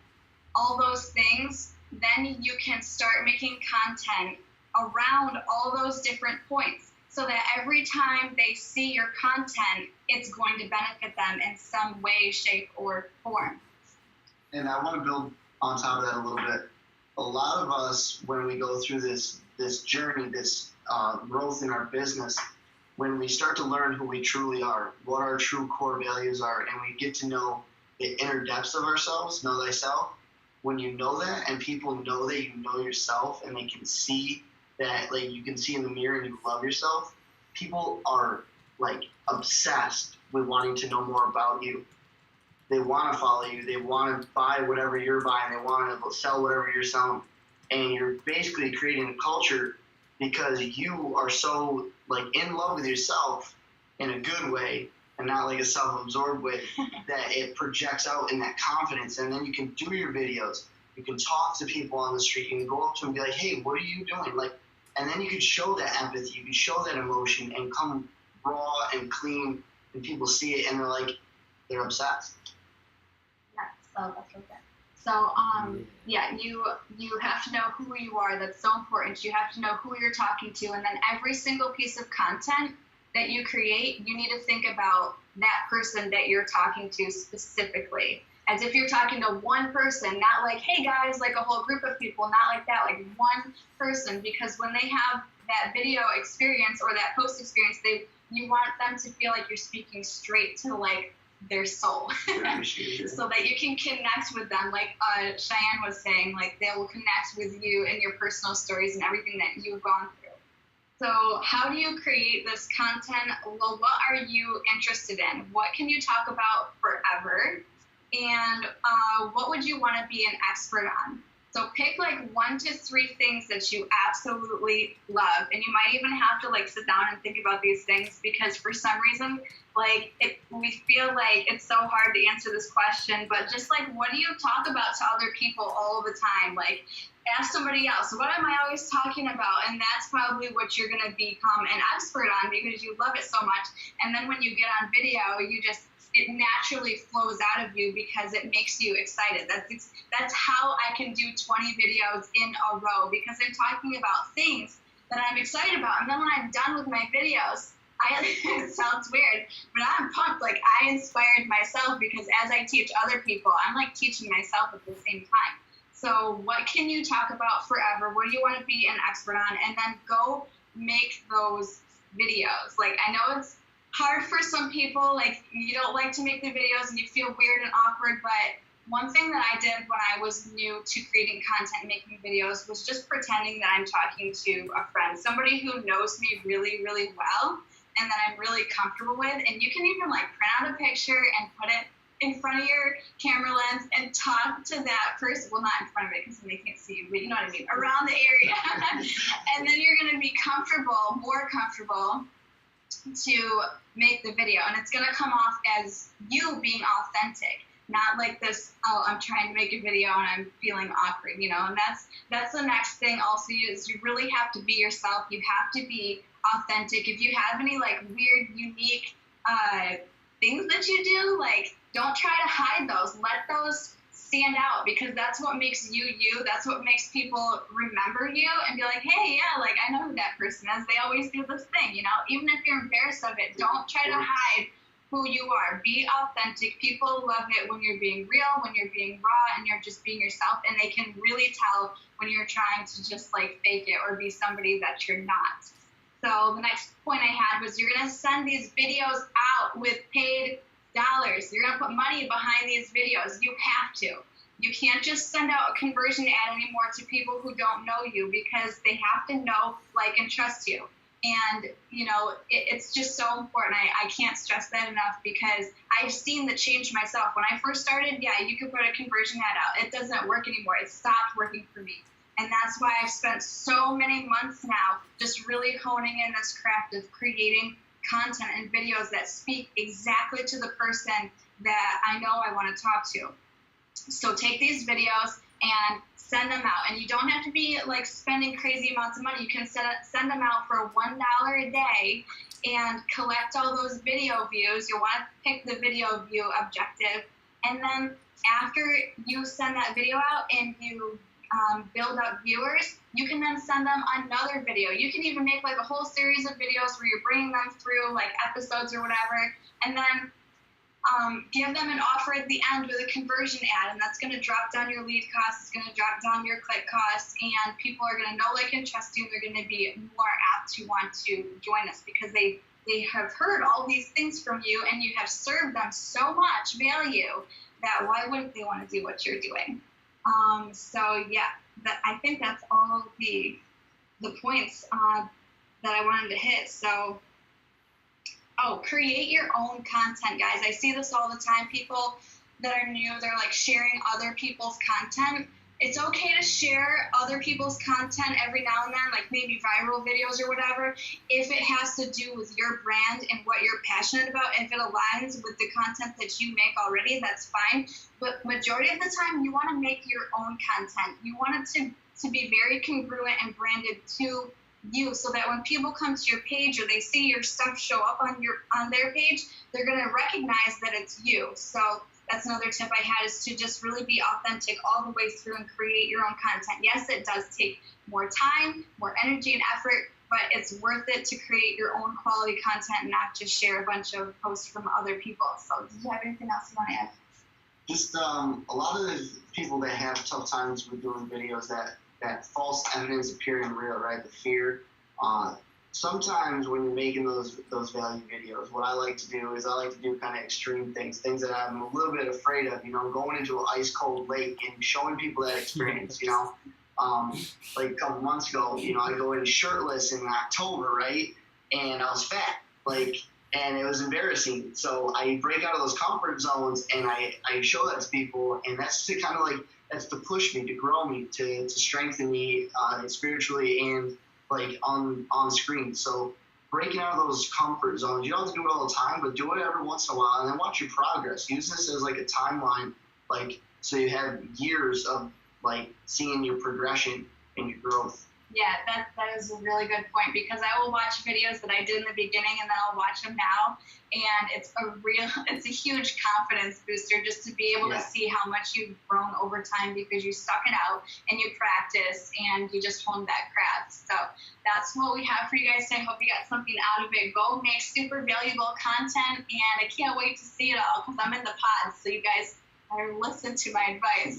all those things, then you can start making content around all those different points, so that every time they see your content, it's going to benefit them in some way, shape, or form. And I want to build on top of that a little bit. A lot of us, when we go through this journey, this growth in our business, when we start to learn who we truly are, what our true core values are, and we get to know the inner depths of ourselves, know thyself, when you know that and people know that you know yourself and they can see that, like you can see in the mirror and you love yourself, people are like obsessed with wanting to know more about you. They want to follow you. They want to buy whatever you're buying. They want to sell whatever you're selling. And you're basically creating a culture because you are so like in love with yourself in a good way and not like a self-absorbed way that it projects out in that confidence. And then you can do your videos. You can talk to people on the street. You can go up to them and be like, hey, what are you doing? Like, and then you can show that empathy. You can show that emotion and come raw and clean, and people see it and they're like, they're obsessed. Yeah, so that's okay. So, yeah, you have to know who you are. That's so important. You have to know who you're talking to, and then every single piece of content that you create, you need to think about that person that you're talking to specifically, as if you're talking to one person, not like, hey guys, like a whole group of people, not like that, like one person, because when they have that video experience or that post experience, you want them to feel like you're speaking straight to like their soul, so that you can connect with them. Like Cheyenne was saying, like they will connect with you and your personal stories and everything that you've gone through. So how do you create this content? Well, what are you interested in? What can you talk about forever? And what would you want to be an expert on? So pick like 1 to 3 things that you absolutely love. And you might even have to like sit down and think about these things, because for some reason, like we feel like it's so hard to answer this question, but just like, what do you talk about to other people all the time? Like ask somebody else, what am I always talking about? And that's probably what you're going to become an expert on, because you love it so much. And then when you get on video, it naturally flows out of you because it makes you excited. That's how I can do 20 videos in a row, because I'm talking about things that I'm excited about. And then when I'm done with my videos, it sounds weird, but I'm pumped. Like I inspired myself, because as I teach other people, I'm like teaching myself at the same time. So what can you talk about forever? What do you want to be an expert on? And then go make those videos. Like I know it's hard for some people, like you don't like to make the videos and you feel weird and awkward, but one thing that I did when I was new to creating content and making videos was just pretending that I'm talking to a friend, somebody who knows me really, really well and that I'm really comfortable with. And you can even like print out a picture and put it in front of your camera lens and talk to that person. Well, not in front of it because they can't see you, but you know what I mean, around the area. And then you're going to be more comfortable to make the video, and it's going to come off as you being authentic, not like this, oh, I'm trying to make a video and I'm feeling awkward, you know. And that's the next thing also, is you really have to be yourself. You have to be authentic. If you have any like weird, unique things that you do, like don't try to hide those. Let those stand out, because that's what makes you you. That's what makes people remember you and be like, hey, yeah, like I know who that person is. They always do this thing, you know. Even if you're embarrassed of it, don't try to hide who you are. Be authentic. People love it when you're being real, when you're being raw, and you're just being yourself. And they can really tell when you're trying to just like fake it or be somebody that you're not. So the next point I had was, you're going to send these videos out with paid dollars. You're going to put money behind these videos. You have to. You can't just send out a conversion ad anymore to people who don't know you, because they have to know, like, and trust you. And, you know, it's just so important. I can't stress that enough, because I've seen the change myself. When I first started, yeah, you could put a conversion ad out. It doesn't work anymore. It stopped working for me. And that's why I've spent so many months now just really honing in this craft of creating content and videos that speak exactly to the person that I know I want to talk to. So take these videos and send them out. And you don't have to be like spending crazy amounts of money. You can send them out for $1 a day and collect all those video views. You'll want to pick the video view objective. And then after you send that video out and you build up viewers, you can then send them another video. You can even make like a whole series of videos where you're bringing them through like episodes or whatever, and then give them an offer at the end with a conversion ad, and that's going to drop down your lead costs, it's going to drop down your click costs, and people are going to know, like, and trust you. They're going to be more apt to want to join us because they have heard all these things from you, and you have served them so much value that why wouldn't they want to do what you're doing? So yeah, I think that's all the points that I wanted to hit. So, create your own content, guys. I see this all the time. People that are new, they're like sharing other people's content. It's okay to share other people's content every now and then, like maybe viral videos or whatever, if it has to do with your brand and what you're passionate about. If it aligns with the content that you make already, that's fine. But majority of the time, you want to make your own content. You want it to be very congruent and branded to you, so that when people come to your page or they see your stuff show up on their page, they're going to recognize that it's you. So that's another tip I had, is to just really be authentic all the way through and create your own content. Yes, it does take more time, more energy and effort, but it's worth it to create your own quality content and not just share a bunch of posts from other people. So did you have anything else you want to add? Just a lot of the people that have tough times with doing videos, that false evidence appearing real, right? The fear. Sometimes when you're making those value videos, what I like to do is I like to do kind of extreme things that I'm a little bit afraid of, going into an ice cold lake and showing people that experience, like a couple months ago, I go in shirtless in October, right? And I was fat, and it was embarrassing. So I break out of those comfort zones and I show that to people, and that's to kind of that's to push me, to grow me, to strengthen me spiritually and on screen. So breaking out of those comfort zones, you don't have to do it all the time, but do it every once in a while, and then watch your progress. Use this as a timeline, so you have years of seeing your progression and your growth. Yeah, that is a really good point, because I will watch videos that I did in the beginning and then I'll watch them now, and it's a huge confidence booster just to be able to see how much you've grown over time, because you stuck it out and you practice and you just honed that craft. So that's what we have for you guys today. I hope you got something out of it. Go make super valuable content, and I can't wait to see it all, because I'm in the pods, so you guys listen to my advice.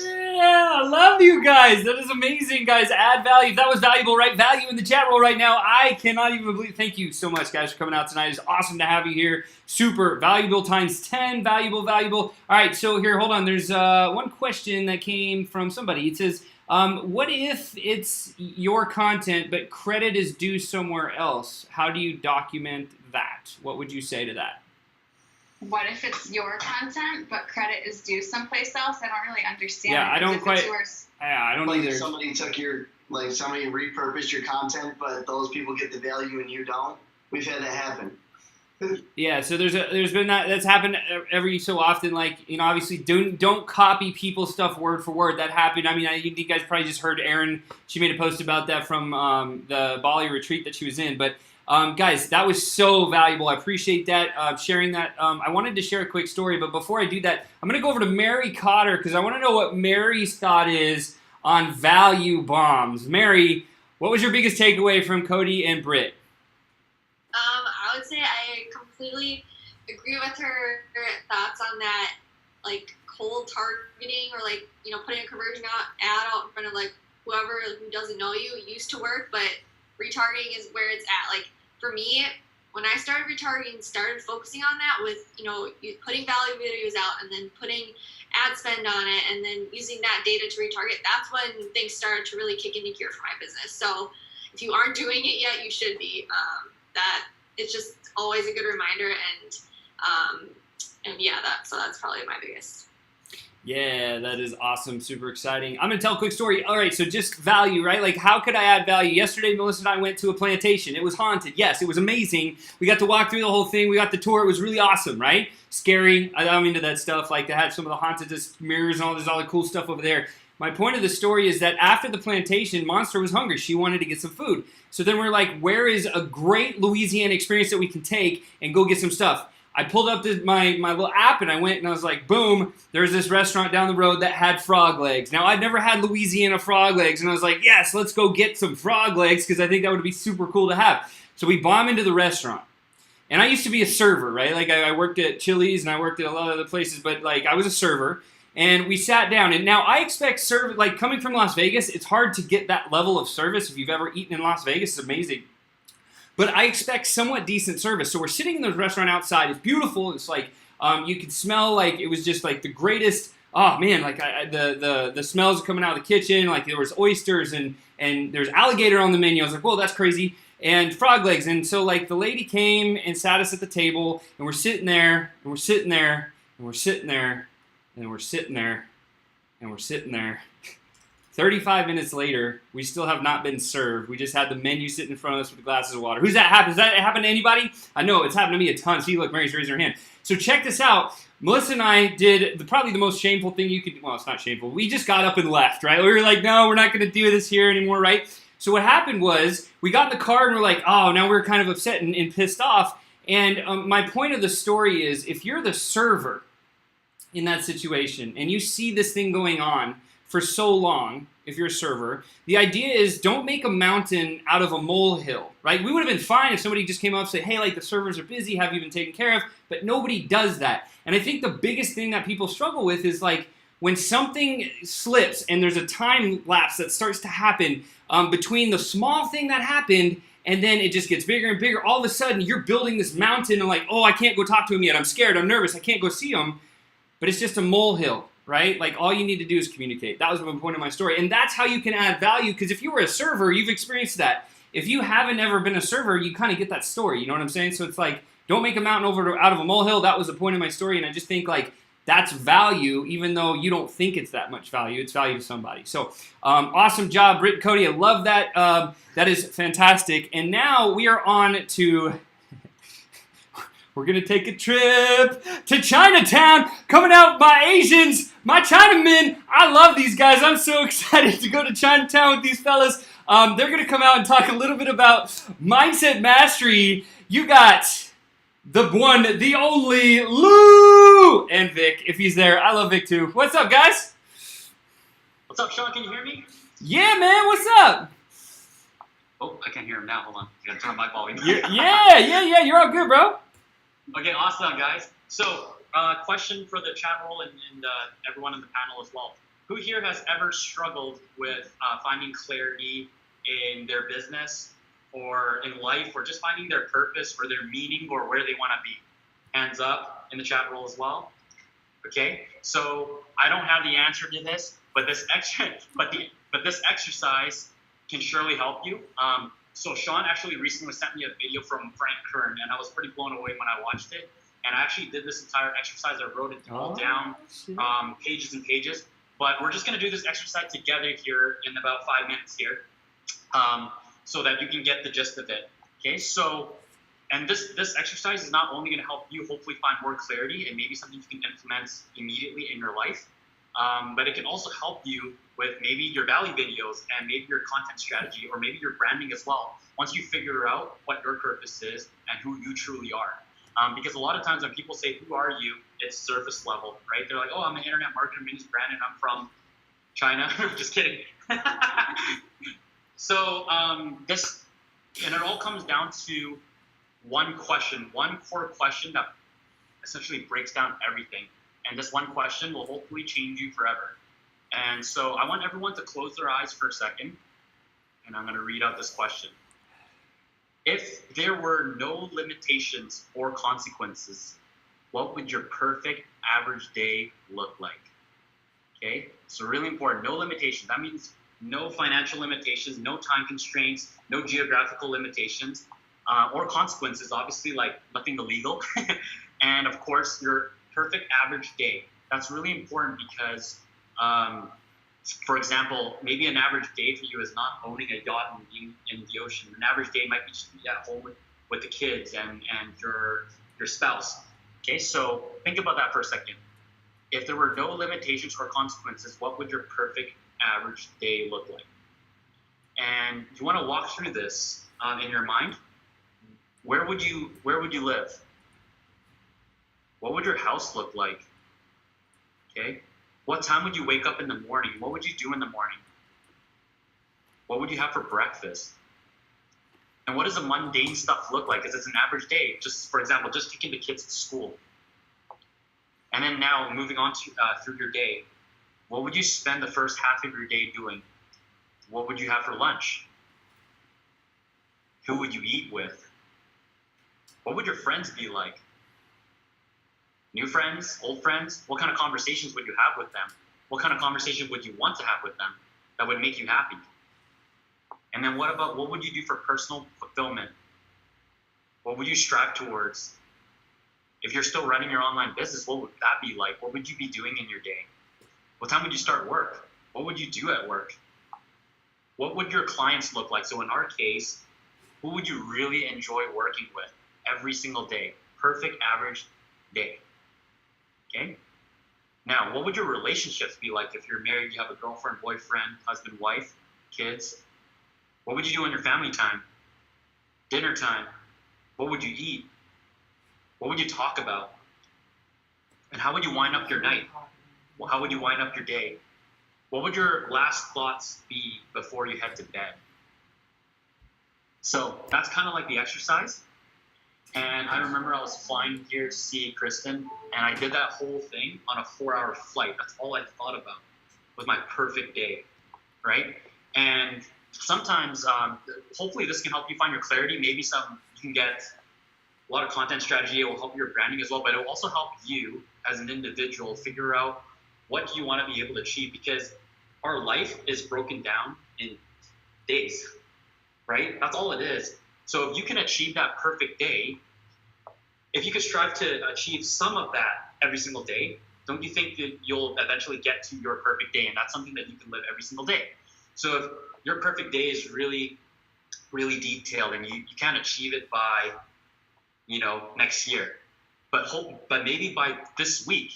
Yeah, I love you guys. That is amazing, guys. Add value. If that was valuable, write value in the chat roll right now. I cannot even believe. Thank you so much, guys, for coming out tonight. It's awesome to have you here. Super valuable times 10. Valuable. All right, so here, hold on. There's one question that came from somebody. It says, what if it's your content but credit is due somewhere else? How do you document that? What would you say to that? What if it's your content, but credit is due someplace else? I don't really understand. Yeah, I don't quite. I don't either. Somebody took somebody repurposed your content, but those people get the value and you don't. We've had that happen. Yeah, so there's been that's happened every so often. Obviously don't copy people's stuff word for word. That happened. I mean, I think you guys probably just heard Erin. She made a post about that from the Bali retreat that she was in, but. Guys, that was so valuable. I appreciate that, sharing that. I wanted to share a quick story, but before I do that, I'm going to go over to Mary Cotter, because I want to know what Mary's thought is on value bombs. Mary, what was your biggest takeaway from Cody and Britt? I would say I completely agree with her thoughts on that, cold targeting, or putting a conversion ad out in front of whoever who doesn't know you. It used to work, but retargeting is where it's at. For me, when I started retargeting, started focusing on that with, putting value videos out and then putting ad spend on it and then using that data to retarget, that's when things started to really kick into gear for my business. So if you aren't doing it yet, you should be. That it's just always a good reminder, and yeah, that's probably my biggest. Yeah, that is awesome. Super exciting. I'm going to tell a quick story. All right, so just value, right? How could I add value? Yesterday, Melissa and I went to a plantation. It was haunted. Yes, it was amazing. We got to walk through the whole thing. We got the tour. It was really awesome, right? Scary. I'm into that stuff. They had some of the haunted mirrors and all this other cool stuff over there. my point of the story is that after the plantation, Monster was hungry. She wanted to get some food. So then we're like, where is a great Louisiana experience that we can take and go get some stuff? I pulled up my little app and I went and I was like, boom, there's this restaurant down the road that had frog legs. Now, I'd never had Louisiana frog legs, and I was like, yes, let's go get some frog legs because I think that would be super cool to have. So we bomb into the restaurant. And I used to be a server, right? Like, I worked at Chili's and I worked at a lot of other places, but, like, I was a server. And we sat down, and now I expect service, like, coming from Las Vegas, it's hard to get that level of service. If you've ever eaten in Las Vegas, it's amazing. But I expect somewhat decent service. So we're sitting in the restaurant outside. It's beautiful. It's like, you could smell, like, it was just, like, the greatest, oh, man, like, the smells coming out of the kitchen. Like, there was oysters, and there's alligator on the menu. I was like, whoa, that's crazy. And frog legs. And so, like, the lady came and sat us at the table, and we're sitting there, and we're sitting there, and we're sitting there, and we're sitting there, and we're sitting there. 35 minutes later, we still have not been served. We just had the menu sitting in front of us with glasses of water. Who's that happened? Does that happen to anybody? I know, it's happened to me a ton. See, look, Mary's raising her hand. So check this out. Melissa and I did probably the most shameful thing you could, well, it's not shameful. We just got up and left, right? We were like, no, we're not going to do this here anymore, right? So what happened was, we got in the car and we're like, oh, now we're kind of upset and pissed off. And my point of the story is, if you're the server in that situation and you see this thing going on for so long, if you're a server, the idea is don't make a mountain out of a molehill, right? We would have been fine if somebody just came up and said, hey, like, the servers are busy, have you been taken care of? But nobody does that. And I think the biggest thing that people struggle with is, like, when something slips and there's a time lapse that starts to happen between the small thing that happened and then it just gets bigger and bigger, all of a sudden you're building this mountain and like, oh, I can't go talk to him yet. I'm scared. I'm nervous. I can't go see him. But it's just a molehill, right? Like, all you need to do is communicate. That was the point of my story. And that's how you can add value, because if you were a server, you've experienced that. If you haven't ever been a server, you kind of get that story. You know what I'm saying? So it's like, don't make a mountain out of a molehill. That was the point of my story. And I just think, like, that's value, even though you don't think it's that much value. It's value to somebody. So awesome job, Britt and Cody. I love that. That is fantastic. And now we are on to... We're going to take a trip to Chinatown. Coming out, my Asians, my Chinamen. I love these guys. I'm so excited to go to Chinatown with these fellas. They're going to come out and talk a little bit about mindset mastery. You got the one, the only Lou and Vic, if he's there. I love Vic too. What's up, guys? What's up, Sean? Can you hear me? Yeah, man. What's up? Oh, I can't hear him now. Hold on. I gotta turn my volume. Yeah. You're all good, bro. Okay, awesome, guys. So, question for the chat roll and everyone in the panel as well. Who here has ever struggled with finding clarity in their business or in life, or just finding their purpose or their meaning or where they want to be? Hands up in the chat roll as well. Okay, so I don't have the answer to this, but this exercise can surely help you. So Sean actually recently sent me a video from Frank Kern, and I was pretty blown away when I watched it. And I actually did this entire exercise. I wrote it all down, pages and pages. But we're just going to do this exercise together here in about 5 minutes here, so that you can get the gist of it. Okay, so, and this exercise is not only going to help you hopefully find more clarity and maybe something you can implement immediately in your life, but it can also help you with maybe your value videos and maybe your content strategy or maybe your branding as well, once you figure out what your purpose is and who you truly are. Because a lot of times when people say, who are you, it's surface level, right? They're like, oh, I'm an internet marketer, my name's Brandon, I'm from China. Just kidding. So this, and it all comes down to one question, one core question that essentially breaks down everything. And this one question will hopefully change you forever. And so I want everyone to close their eyes for a second, and I'm going to read out this question. If there were no limitations or consequences, what would your perfect average day look like? Okay, so really important, no limitations. That means no financial limitations, no time constraints, no geographical limitations, or consequences, obviously, like nothing illegal. And of course, your perfect average day. That's really important because for example, maybe an average day for you is not owning a yacht and being in the ocean. An average day might be just be at home with the kids and your spouse. Okay, so think about that for a second. If there were no limitations or consequences, what would your perfect average day look like? And you want to walk through this in your mind. Where would you live? What would your house look like? Okay. What time would you wake up in the morning? What would you do in the morning? What would you have for breakfast? And what does the mundane stuff look like? Because it's an average day. Just for example, just taking the kids to school. And then now moving on to through your day, what would you spend the first half of your day doing? What would you have for lunch? Who would you eat with? What would your friends be like? New friends, old friends? What kind of conversations would you have with them? What kind of conversation would you want to have with them that would make you happy? And then what would you do for personal fulfillment? What would you strive towards? If you're still running your online business, what would that be like? What would you be doing in your day? What time would you start work? What would you do at work? What would your clients look like? So in our case, who would you really enjoy working with every single day? Perfect average day. Okay? Now, what would your relationships be like if you're married, you have a girlfriend, boyfriend, husband, wife, kids? What would you do in your family time? Dinner time? What would you eat? What would you talk about? And how would you wind up your night? Well, how would you wind up your day? What would your last thoughts be before you head to bed? So that's kind of like the exercise. And I remember I was flying here to see Kristen, and I did that whole thing on a 4-hour flight. That's all I thought about was my perfect day, right? And sometimes, hopefully this can help you find your clarity. Maybe you can get a lot of content strategy. It will help your branding as well, but it will also help you as an individual figure out what you want to be able to achieve, because our life is broken down in days, right? That's all it is. So if you can achieve that perfect day, if you could strive to achieve some of that every single day, don't you think that you'll eventually get to your perfect day? And that's something that you can live every single day. So if your perfect day is really, really detailed and you can't achieve it by, next year, but maybe by this week,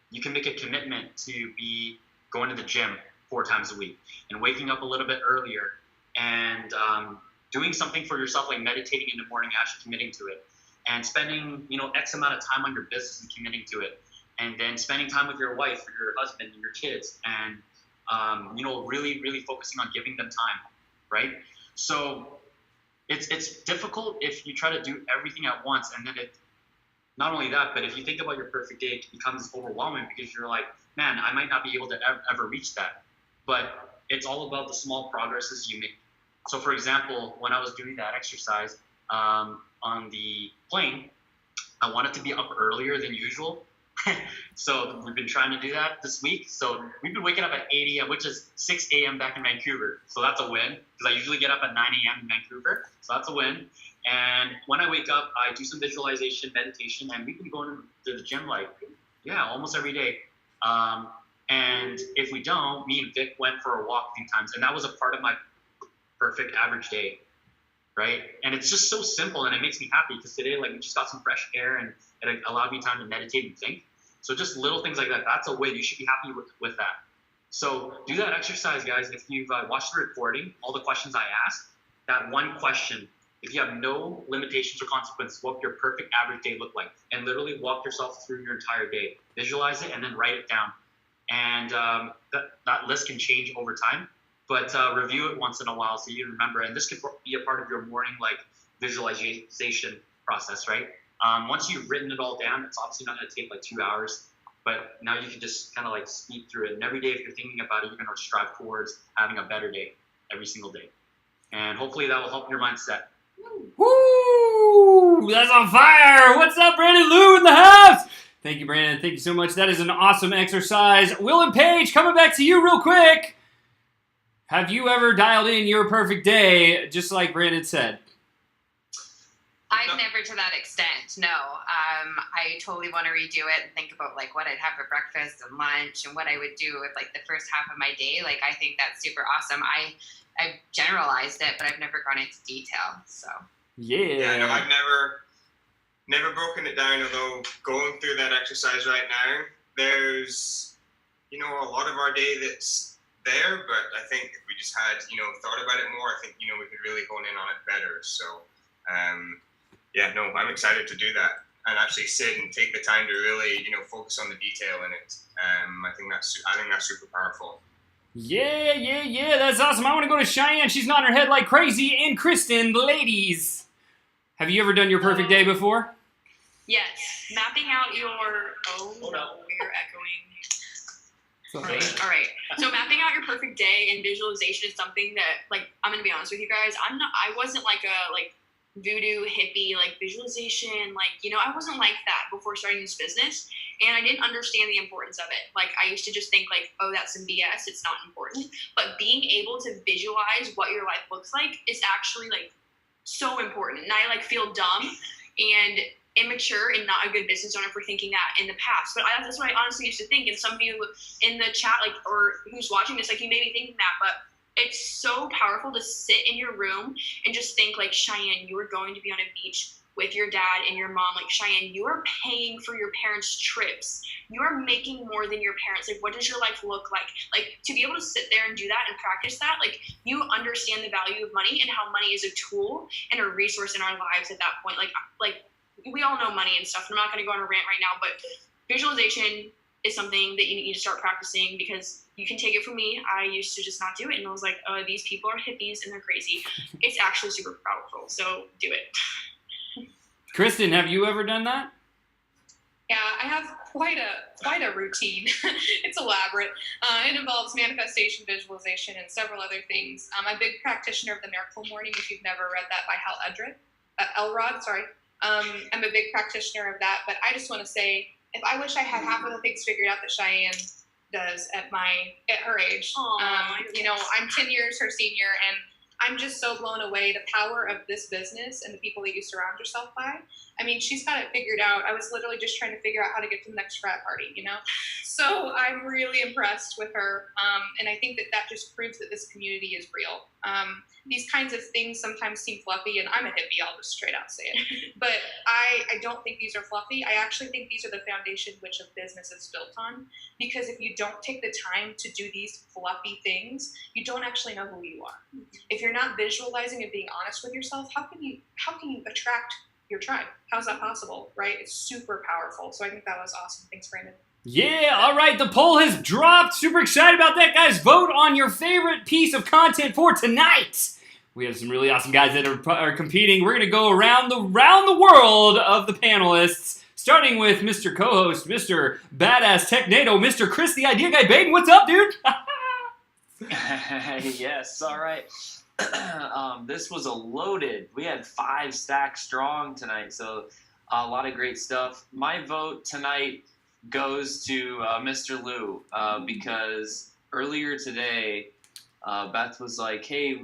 you can make a commitment to be going to the gym 4 times a week and waking up a little bit earlier and doing something for yourself, like meditating in the morning, actually committing to it, and spending, X amount of time on your business and committing to it, and then spending time with your wife or your husband and your kids, and, really, really focusing on giving them time, right? So it's difficult if you try to do everything at once, and then not only that, but if you think about your perfect day, it becomes overwhelming because you're like, man, I might not be able to ever reach that. But it's all about the small progresses you make. So for example, when I was doing that exercise on the plane, I wanted to be up earlier than usual. So we've been trying to do that this week. So we've been waking up at 8 a.m., which is 6 a.m. back in Vancouver. So that's a win, because I usually get up at 9 a.m. in Vancouver. So that's a win. And when I wake up, I do some visualization, meditation, and we've been going to the gym almost every day. And if we don't, me and Vic went for a walk a few times, and that was a part of my perfect average day, right? And it's just so simple, and it makes me happy because today, we just got some fresh air, and it allowed me time to meditate and think. So just little things like that, that's a win. You should be happy with that. So do that exercise, guys. If you've watched the recording, all the questions I asked, that one question, if you have no limitations or consequences, what would your perfect average day look like? And literally walk yourself through your entire day. Visualize it and then write it down. And that list can change over time, but review it once in a while so you remember. And this could be a part of your morning visualization process, right? Once you've written it all down, it's obviously not going to take 2 hours, but now you can just kind of speed through it. And every day, if you're thinking about it, you're going to strive towards having a better day every single day. And hopefully that will help your mindset. Woo! That's on fire! What's up, Brandon Lou in the house? Thank you, Brandon. Thank you so much. That is an awesome exercise. Will and Paige, coming back to you real quick. Have you ever dialed in your perfect day, just like Brandon said? I've never to that extent, no. I totally want to redo it and think about what I'd have for breakfast and lunch and what I would do with the first half of my day. I think that's super awesome. I've generalized it, but I've never gone into detail. So yeah, no, I've never broken it down. Although going through that exercise right now, there's a lot of our day that's there, but I think if we just had, thought about it more, I think, we could really hone in on it better. So, I'm excited to do that and actually sit and take the time to really, focus on the detail in it. I think that's super powerful. Yeah, that's awesome. I want to go to Cheyenne. She's nodding her head like crazy. And Kristen, ladies, have you ever done your perfect day before? Yes. Mapping out your... Oh, no, we're echoing. All right. So mapping out your perfect day and visualization is something that, like, I'm going to be honest with you guys. I wasn't like a, voodoo hippie, visualization, I wasn't like that before starting this business. And I didn't understand the importance of it. I used to just think oh, that's some BS. It's not important. But being able to visualize what your life looks like is actually so important. And I feel dumb and immature and not a good business owner for thinking that in the past. But that's what I honestly used to think. And some of you in the chat, or who's watching this, you may be thinking that, but it's so powerful to sit in your room and just think Cheyenne, you are going to be on a beach with your dad and your mom. Cheyenne, you are paying for your parents' trips. You are making more than your parents. What does your life look like? To be able to sit there and do that and practice that, you understand the value of money and how money is a tool and a resource in our lives at that point. We all know money and stuff. I'm not going to go on a rant right now, but visualization is something that you need to start practicing, because you can take it from me. I used to just not do it. And I was like, these people are hippies and they're crazy. It's actually super powerful. So do it. Kristen, have you ever done that? Yeah, I have quite a routine. It's elaborate. It involves manifestation, visualization, and several other things. I'm a big practitioner of the Miracle Morning. If you've never read that by Elrod, sorry. I'm a big practitioner of that, but I just want to say, if I wish I had half of the things figured out that Cheyenne does at her age. I'm 10 years her senior, and I'm just so blown away the power of this business and the people that you surround yourself by. I mean, she's got it figured out. I was literally just trying to figure out how to get to the next frat party, So I'm really impressed with her, and I think that just proves that this community is real. These kinds of things sometimes seem fluffy, and I'm a hippie, I'll just straight out say it. But I don't think these are fluffy. I actually think these are the foundation which a business is built on. Because if you don't take the time to do these fluffy things, you don't actually know who you are. If you're not visualizing and being honest with yourself, how can you attract your tribe? How's that possible, right? It's super powerful. So I think that was awesome. Thanks, Brandon. Yeah, all right, the poll has dropped. Super excited about that, guys. Vote on your favorite piece of content for tonight. We have some really awesome guys that are competing. We're going to go around the world of the panelists, starting with Mr. Co-host, Mr. Badass Technado, Mr. Chris, the Idea Guy. Baden, what's up, dude? Yes, all right. This was we had 5 stacks strong tonight, so a lot of great stuff. My vote tonight goes to Mr. Lou, because earlier today, Beth was like, hey,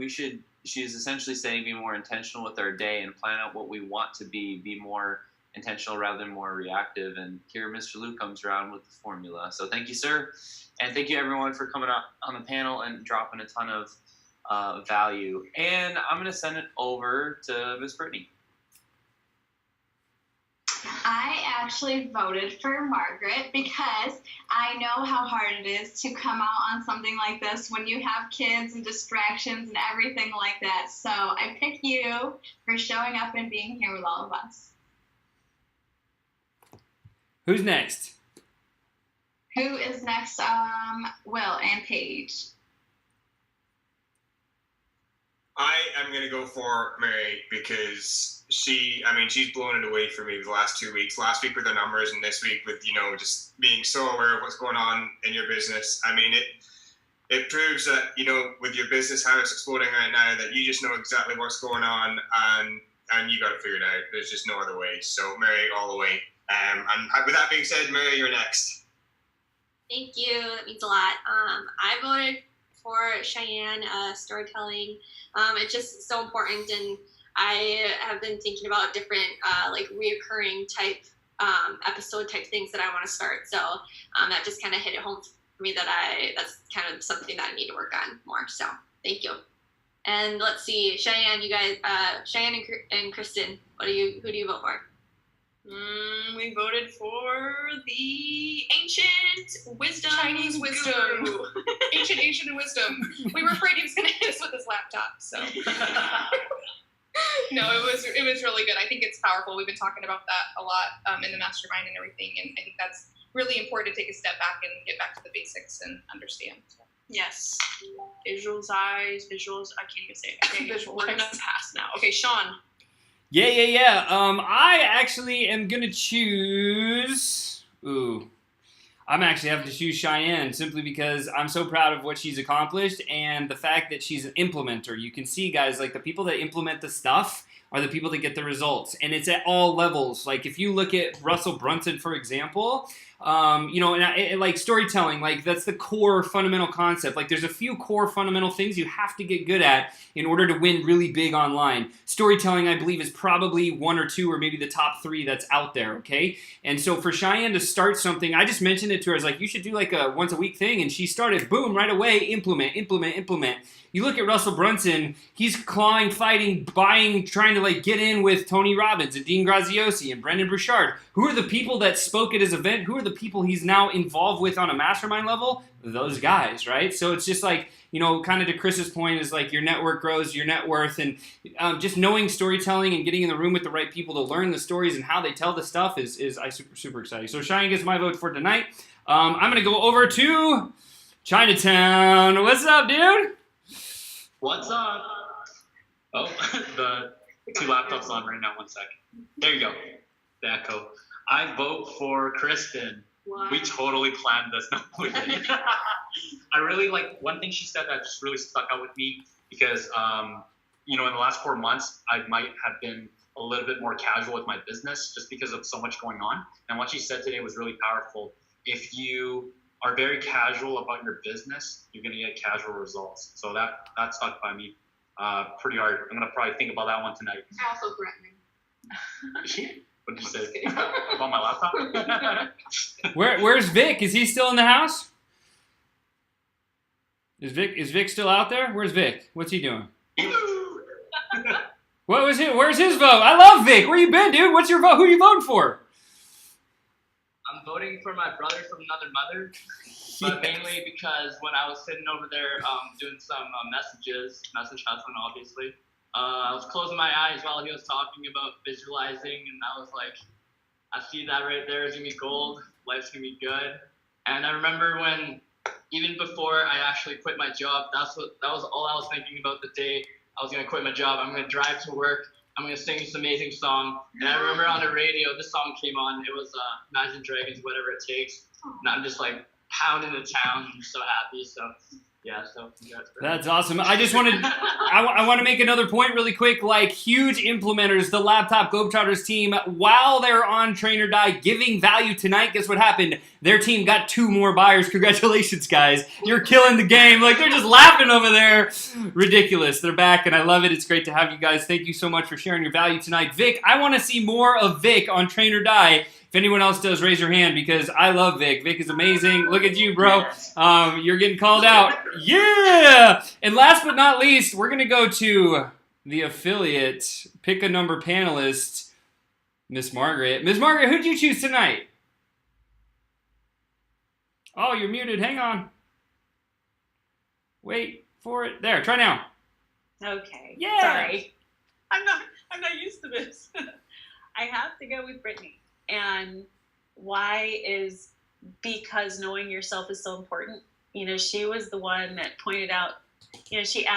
she's essentially saying be more intentional with our day and plan out what we want to be more intentional rather than more reactive. And here Mr. Lou comes around with the formula. So thank you, sir. And thank you, everyone, for coming out on the panel and dropping a ton of value. And I'm going to send it over to Miss Brittany. I actually voted for Margaret because I know how hard it is to come out on something like this when you have kids and distractions and everything like that. So I pick you for showing up and being here with all of us. Who's next? Who is next? Will and Paige. I am going to go for Mary because she's blown it away for me the last 2 weeks. Last week with the numbers and this week with, just being so aware of what's going on in your business. I mean, it proves that, with your business, how it's exploding right now, that you just know exactly what's going on and you got to figure it out. There's just no other way. So Mary all the way. And with that being said, Mary, you're next. Thank you. That means a lot. I voted for Cheyenne storytelling. It's just so important, and I have been thinking about different reoccurring type episode type things that I want to start. So that just kind of hit it home for me that's kind of something that I need to work on more. So thank you. And let's see, Cheyenne, you guys, Cheyenne and Kristen, who do you vote for? We voted for the ancient wisdom. Chinese wisdom. guru. Ancient Asian wisdom. We were afraid he was going to hit us with his laptop, so. No, it was really good. I think it's powerful. We've been talking about that a lot in the mastermind and everything, and I think that's really important to take a step back and get back to the basics and understand. Yes. Visuals. I can't even say it. Okay, we're gonna pass now. Okay, Sean. Yeah. I actually am gonna choose. I'm actually having to choose Cheyenne simply because I'm so proud of what she's accomplished and the fact that she's an implementer. You can see, guys, like the people that implement the stuff are the people that get the results, and it's at all levels. Like if you look at Russell Brunson, for example, like storytelling, like that's the core fundamental concept. Like there's a few core fundamental things you have to get good at in order to win really big online. Storytelling, I believe, is probably 1 or 2 or maybe the top 3 that's out there, okay? And so for Cheyenne to start something, I just mentioned it to her. I was like, you should do like a once a week thing, and she started, boom, right away, implement. You look at Russell Brunson, he's clawing, fighting, buying, trying to like get in with Tony Robbins and Dean Graziosi and Brendan Burchard. Who are the people that spoke at his event? Who are the people he's now involved with on a mastermind level? Those guys, right? So it's just like, kind of to Chris's point is like your network grows, your net worth, and just knowing storytelling and getting in the room with the right people to learn the stories and how they tell the stuff is super exciting. So Cheyenne gets my vote for tonight. I'm going to go over to Chinatown. What's up, dude? What's up? Oh, the 2 laptops on right now. 1 second. There you go. The echo. I vote for Kristen. Wow. We totally planned this. No, we didn't. I really like one thing she said that just really stuck out with me because, in the last 4 months, I might have been a little bit more casual with my business just because of so much going on. And what she said today was really powerful. If you are very casual about your business, you're going to get casual results. So that stuck by me pretty hard. I'm going to probably think about that one tonight. Also threatening. What did you say? About my laptop? Where's Vic? Is he still in the house? Is Vic still out there? Where's Vic? What's he doing? What was it? Where's his vote? I love Vic. Where you been, dude? What's your vote? Who you voting for? I'm voting for my brother from another mother, but mainly because when I was sitting over there doing some message hustling, obviously, I was closing my eyes while he was talking about visualizing, and I was like, I see that right there is gonna be gold. Life's gonna be good. And I remember when, even before I actually quit my job, that was all I was thinking about the day I was gonna quit my job. I'm gonna drive to work. I'm gonna sing this amazing song. And I remember on the radio, this song came on. It was Imagine Dragons, Whatever It Takes. And I'm just like pounding the town. I'm so happy. So yeah, so congrats. That's awesome. I just wanted, I want to make another point really quick. Like huge implementers, the Laptop Globetrotters team, while they're on Train or Die giving value tonight, guess what happened? Their team got 2 more buyers. Congratulations, guys. You're killing the game. Like they're just laughing over there. Ridiculous. They're back and I love it. It's great to have you guys. Thank you so much for sharing your value tonight. Vic, I want to see more of Vic on Train or Die. If anyone else does, raise your hand because I love Vic. Vic is amazing. Look at you, bro. You're getting called out. Yeah! And last but not least, we're going to go to the affiliate, pick a number panelist, Miss Margaret. Miss Margaret, who'd you choose tonight? Oh, you're muted. Hang on. Wait for it. There, try now. Okay. Yeah. Sorry. I'm not used to this. I have to go with Brittany. And why is because knowing yourself is so important. She was the one that pointed out, she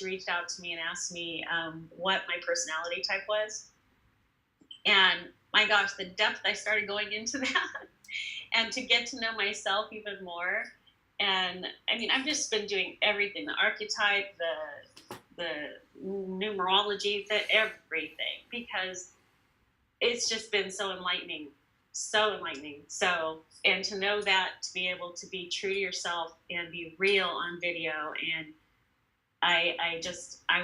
reached out to me and asked me what my personality type was. And my gosh, the depth I started going into that and to get to know myself even more. And I mean, I've just been doing everything, the archetype, the numerology, everything, because it's just been so enlightening. So, and to know that, to be able to be true to yourself and be real on video. And I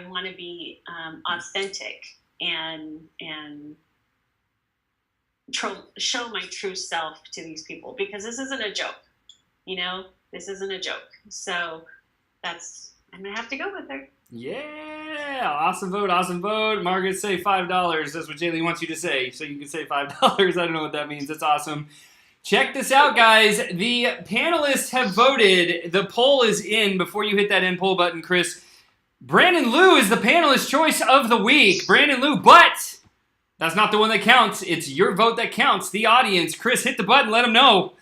want to be authentic and show my true self to these people, because this isn't a joke, this isn't a joke. So that's I'm gonna have to go with her. Yeah, awesome vote, awesome vote. Margaret, say $5. That's what Jaylee wants you to say, so you can say $5. I don't know what that means. That's awesome. Check this out, guys. The panelists have voted. The poll is in. Before you hit that end poll button, Chris, Brandon Liu is the panelist choice of the week. Brandon Liu, but that's not the one that counts. It's your vote that counts. The audience. Chris, hit the button. Let them know.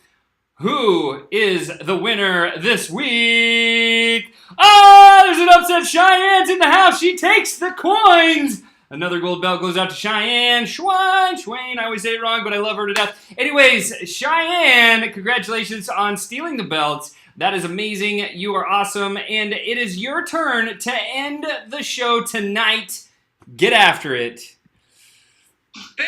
Who is the winner this week? Oh, there's an upset. Cheyenne's in the house. She takes the coins. Another gold belt goes out to Cheyenne. Schwein. I always say it wrong, but I love her to death. Anyways, Cheyenne, congratulations on stealing the belt. That is amazing. You are awesome. And it is your turn to end the show tonight. Get after it. Boom!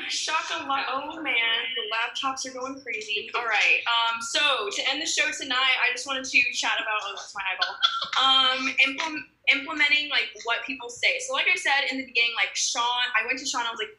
Shaka! Oh man, the laptops are going crazy. All right. So to end the show tonight, I just wanted to chat about. Oh, that's my eyeball. Implementing like what people say. So like I said in the beginning, like Sean, I went to Sean. I was like,